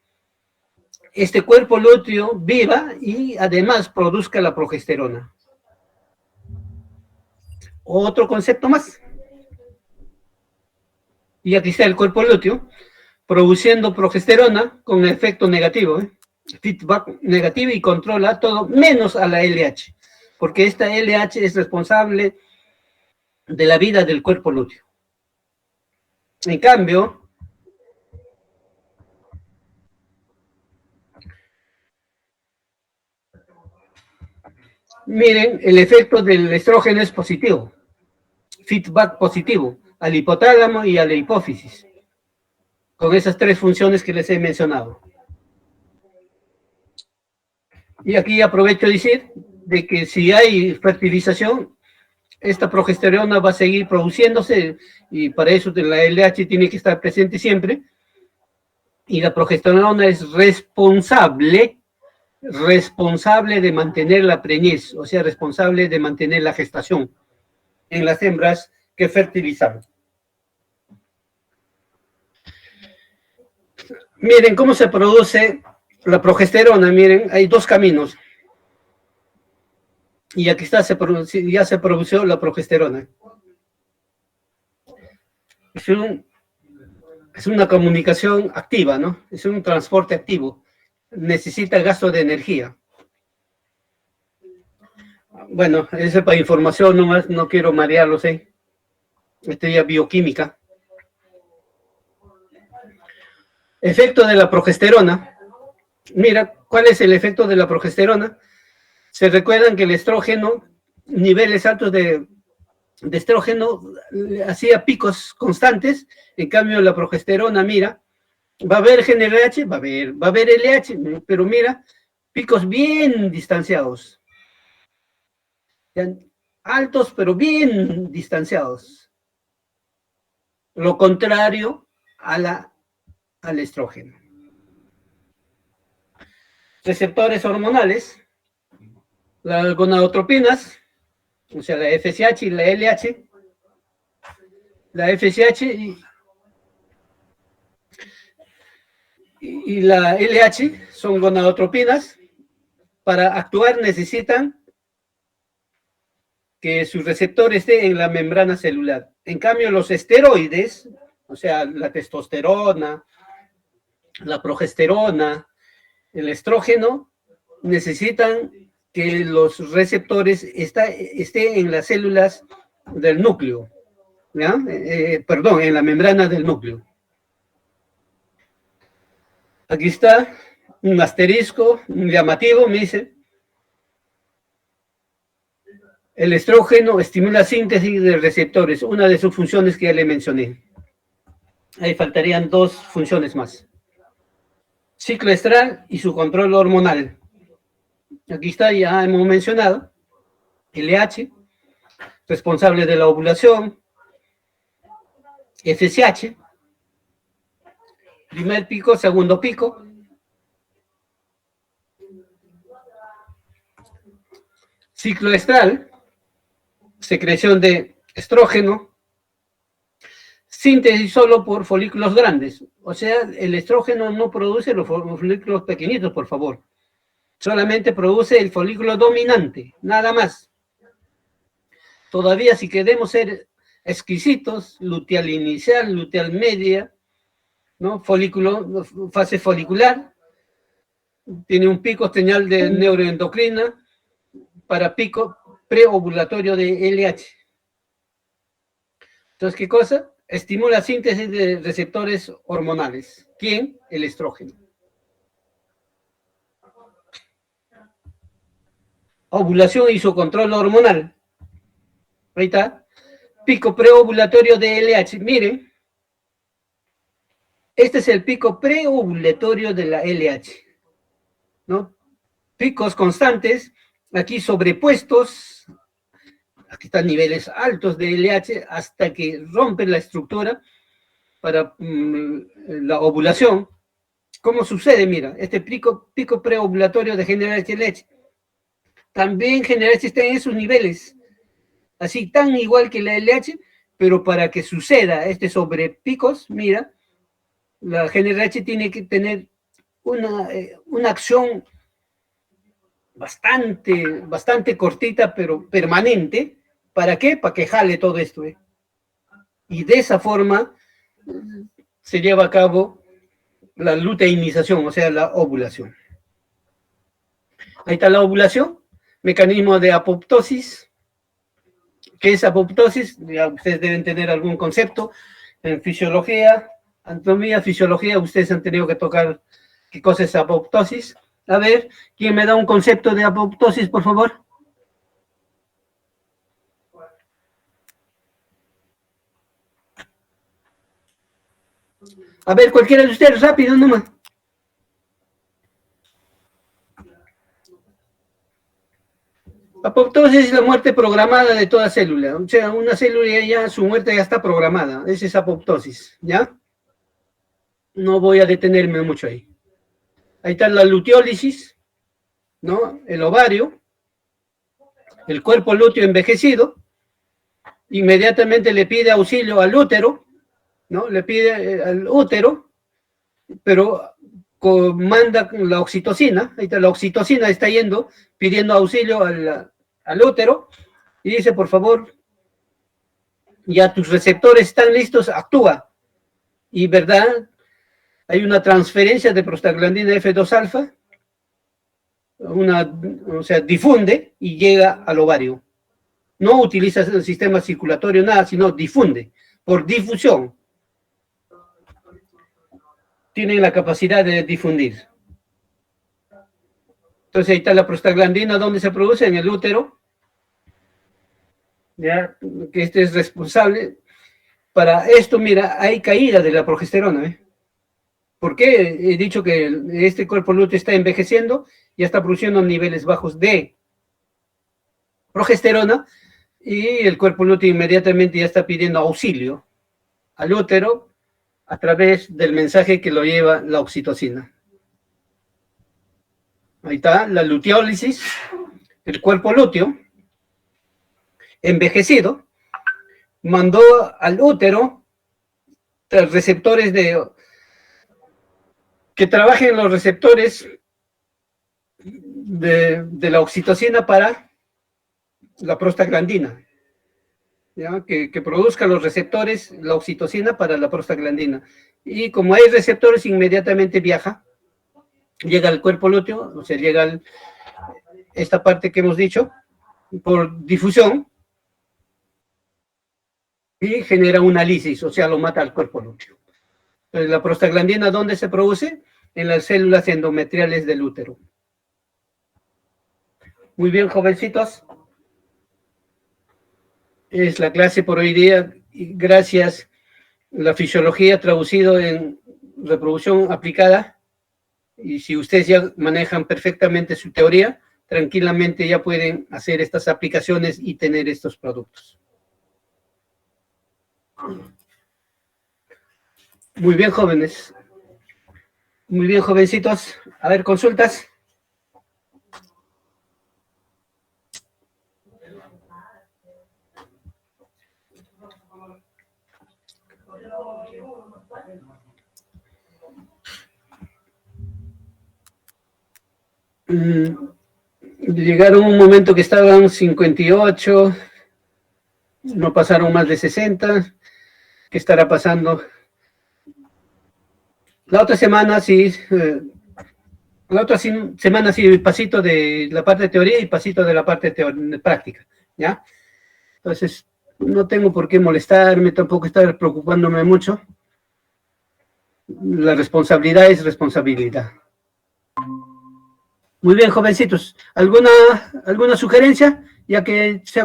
este cuerpo lúteo viva y además produzca la progesterona. Otro concepto más. Y aquí está el cuerpo lúteo produciendo progesterona con efecto negativo, feedback negativo, y controla todo menos a la LH, porque esta LH es responsable de la vida del cuerpo lúteo. En cambio, miren, el efecto del estrógeno es positivo, feedback positivo, al hipotálamo y a la hipófisis, con esas tres funciones que les he mencionado. Y aquí aprovecho de decir de que si hay fertilización, esta progesterona va a seguir produciéndose, y para eso la LH tiene que estar presente siempre, y la progesterona es responsable de mantener la preñez, o sea, responsable de mantener la gestación en las hembras que fertilizan. Miren cómo se produce la progesterona. Miren, hay dos caminos. Y aquí está, ya se produjo la progesterona. Es una comunicación activa, ¿no? Es un transporte activo. Necesita gasto de energía. Bueno, eso es para información nomás, no quiero marearlos, ¿eh? Esto ya es bioquímica. Efecto de la progesterona. Mira, ¿cuál es el efecto de la progesterona? Se recuerdan que el estrógeno, niveles altos de estrógeno, hacía picos constantes. En cambio, la progesterona, mira, va a haber GnRH, va a haber LH, pero mira, picos bien distanciados. Altos, pero bien distanciados. Lo contrario al estrógeno. Receptores hormonales, las gonadotropinas, o sea, la FSH y la LH. La FSH y la LH son gonadotropinas. Para actuar necesitan que su receptor esté en la membrana celular. En cambio, los esteroides, o sea, la testosterona, la progesterona, el estrógeno, necesitan que los receptores estén en las células del núcleo, ¿ya? Perdón, en la membrana del núcleo. Aquí está un asterisco, un llamativo, me dice. El estrógeno estimula síntesis de receptores, una de sus funciones que ya le mencioné. Ahí faltarían 2 funciones más. Ciclo estral y su control hormonal. Aquí está, ya hemos mencionado. LH, responsable de la ovulación. FSH, primer pico, segundo pico. Ciclo estral, secreción de estrógeno, síntesis solo por folículos grandes. O sea, el estrógeno no produce los folículos pequeñitos, por favor. Solamente produce el folículo dominante, nada más. Todavía si queremos ser exquisitos, luteal inicial, luteal media, ¿no? Folículo, fase folicular, tiene un pico señal de neuroendocrina para pico preovulatorio de LH. Entonces, ¿qué cosa? Estimula síntesis de receptores hormonales. ¿Quién? El estrógeno. Ovulación y su control hormonal. Ahí está. Pico preovulatorio de LH. Miren. Este es el pico preovulatorio de la LH. ¿No? Picos constantes, aquí sobrepuestos. Aquí están niveles altos de LH hasta que rompen la estructura para la ovulación. ¿Cómo sucede? Mira, este pico preovulatorio de GnRH también GnRH está en esos niveles, así tan igual que la LH, pero para que suceda este sobrepicos, mira, la GnRH tiene que tener una acción bastante cortita, pero permanente. ¿Para qué? Para que jale todo esto. Y de esa forma se lleva a cabo la luteinización, o sea, la ovulación. Ahí está la ovulación, mecanismo de apoptosis. ¿Qué es apoptosis? Ya ustedes deben tener algún concepto. En fisiología, anatomía, fisiología, ustedes han tenido que tocar qué cosa es apoptosis. A ver, ¿quién me da un concepto de apoptosis, por favor? A ver, cualquiera de ustedes, rápido nomás. Apoptosis es la muerte programada de toda célula. O sea, una célula ya, su muerte ya está programada. Esa es apoptosis, ¿ya? No voy a detenerme mucho ahí. Ahí está la luteólisis, ¿no? El ovario, el cuerpo lúteo envejecido, inmediatamente le pide auxilio al útero, ¿no? Le pide al útero, pero manda la oxitocina, ahí está, la oxitocina está yendo, pidiendo auxilio al útero, y dice, por favor, ya tus receptores están listos, actúa. Y verdad, hay una transferencia de prostaglandina F2 alfa, o sea, difunde y llega al ovario. No utiliza el sistema circulatorio, nada, sino difunde, por difusión. Tienen la capacidad de difundir. Entonces ahí está la prostaglandina, ¿dónde se produce? En el útero. Ya, que este es responsable. Para esto, mira, hay caída de la progesterona, ¿eh? ¿Por qué? He dicho que este cuerpo lúteo está envejeciendo, ya está produciendo niveles bajos de progesterona, y el cuerpo lúteo inmediatamente ya está pidiendo auxilio al útero a través del mensaje que lo lleva la oxitocina. Ahí está, la luteólisis, el cuerpo lúteo envejecido, mandó al útero receptores que trabajen los receptores de la oxitocina para la prostaglandina. ¿ya? Que produzca los receptores, la oxitocina para la prostaglandina. Y como hay receptores, inmediatamente viaja, llega al cuerpo lúteo, o sea, llega a esta parte que hemos dicho, por difusión, y genera una lisis, o sea, lo mata al cuerpo lúteo. Entonces, la prostaglandina, ¿dónde se produce? En las células endometriales del útero. Muy bien, jovencitos. Es la clase por hoy día. Y gracias. La fisiología traducido en reproducción aplicada. Y si ustedes ya manejan perfectamente su teoría, tranquilamente ya pueden hacer estas aplicaciones y tener estos productos. Muy bien, jóvenes. Muy bien, jovencitos. A ver, consultas. Llegaron un momento que estaban 58, no pasaron más de 60. ¿Qué estará pasando? La otra semana sí, semana sí, pasito de la parte de teoría y pasito de la parte de práctica, ¿ya? Entonces, no tengo por qué molestarme, tampoco estar preocupándome mucho. La responsabilidad es responsabilidad. Muy bien, jovencitos. ¿Alguna sugerencia? Ya que se ha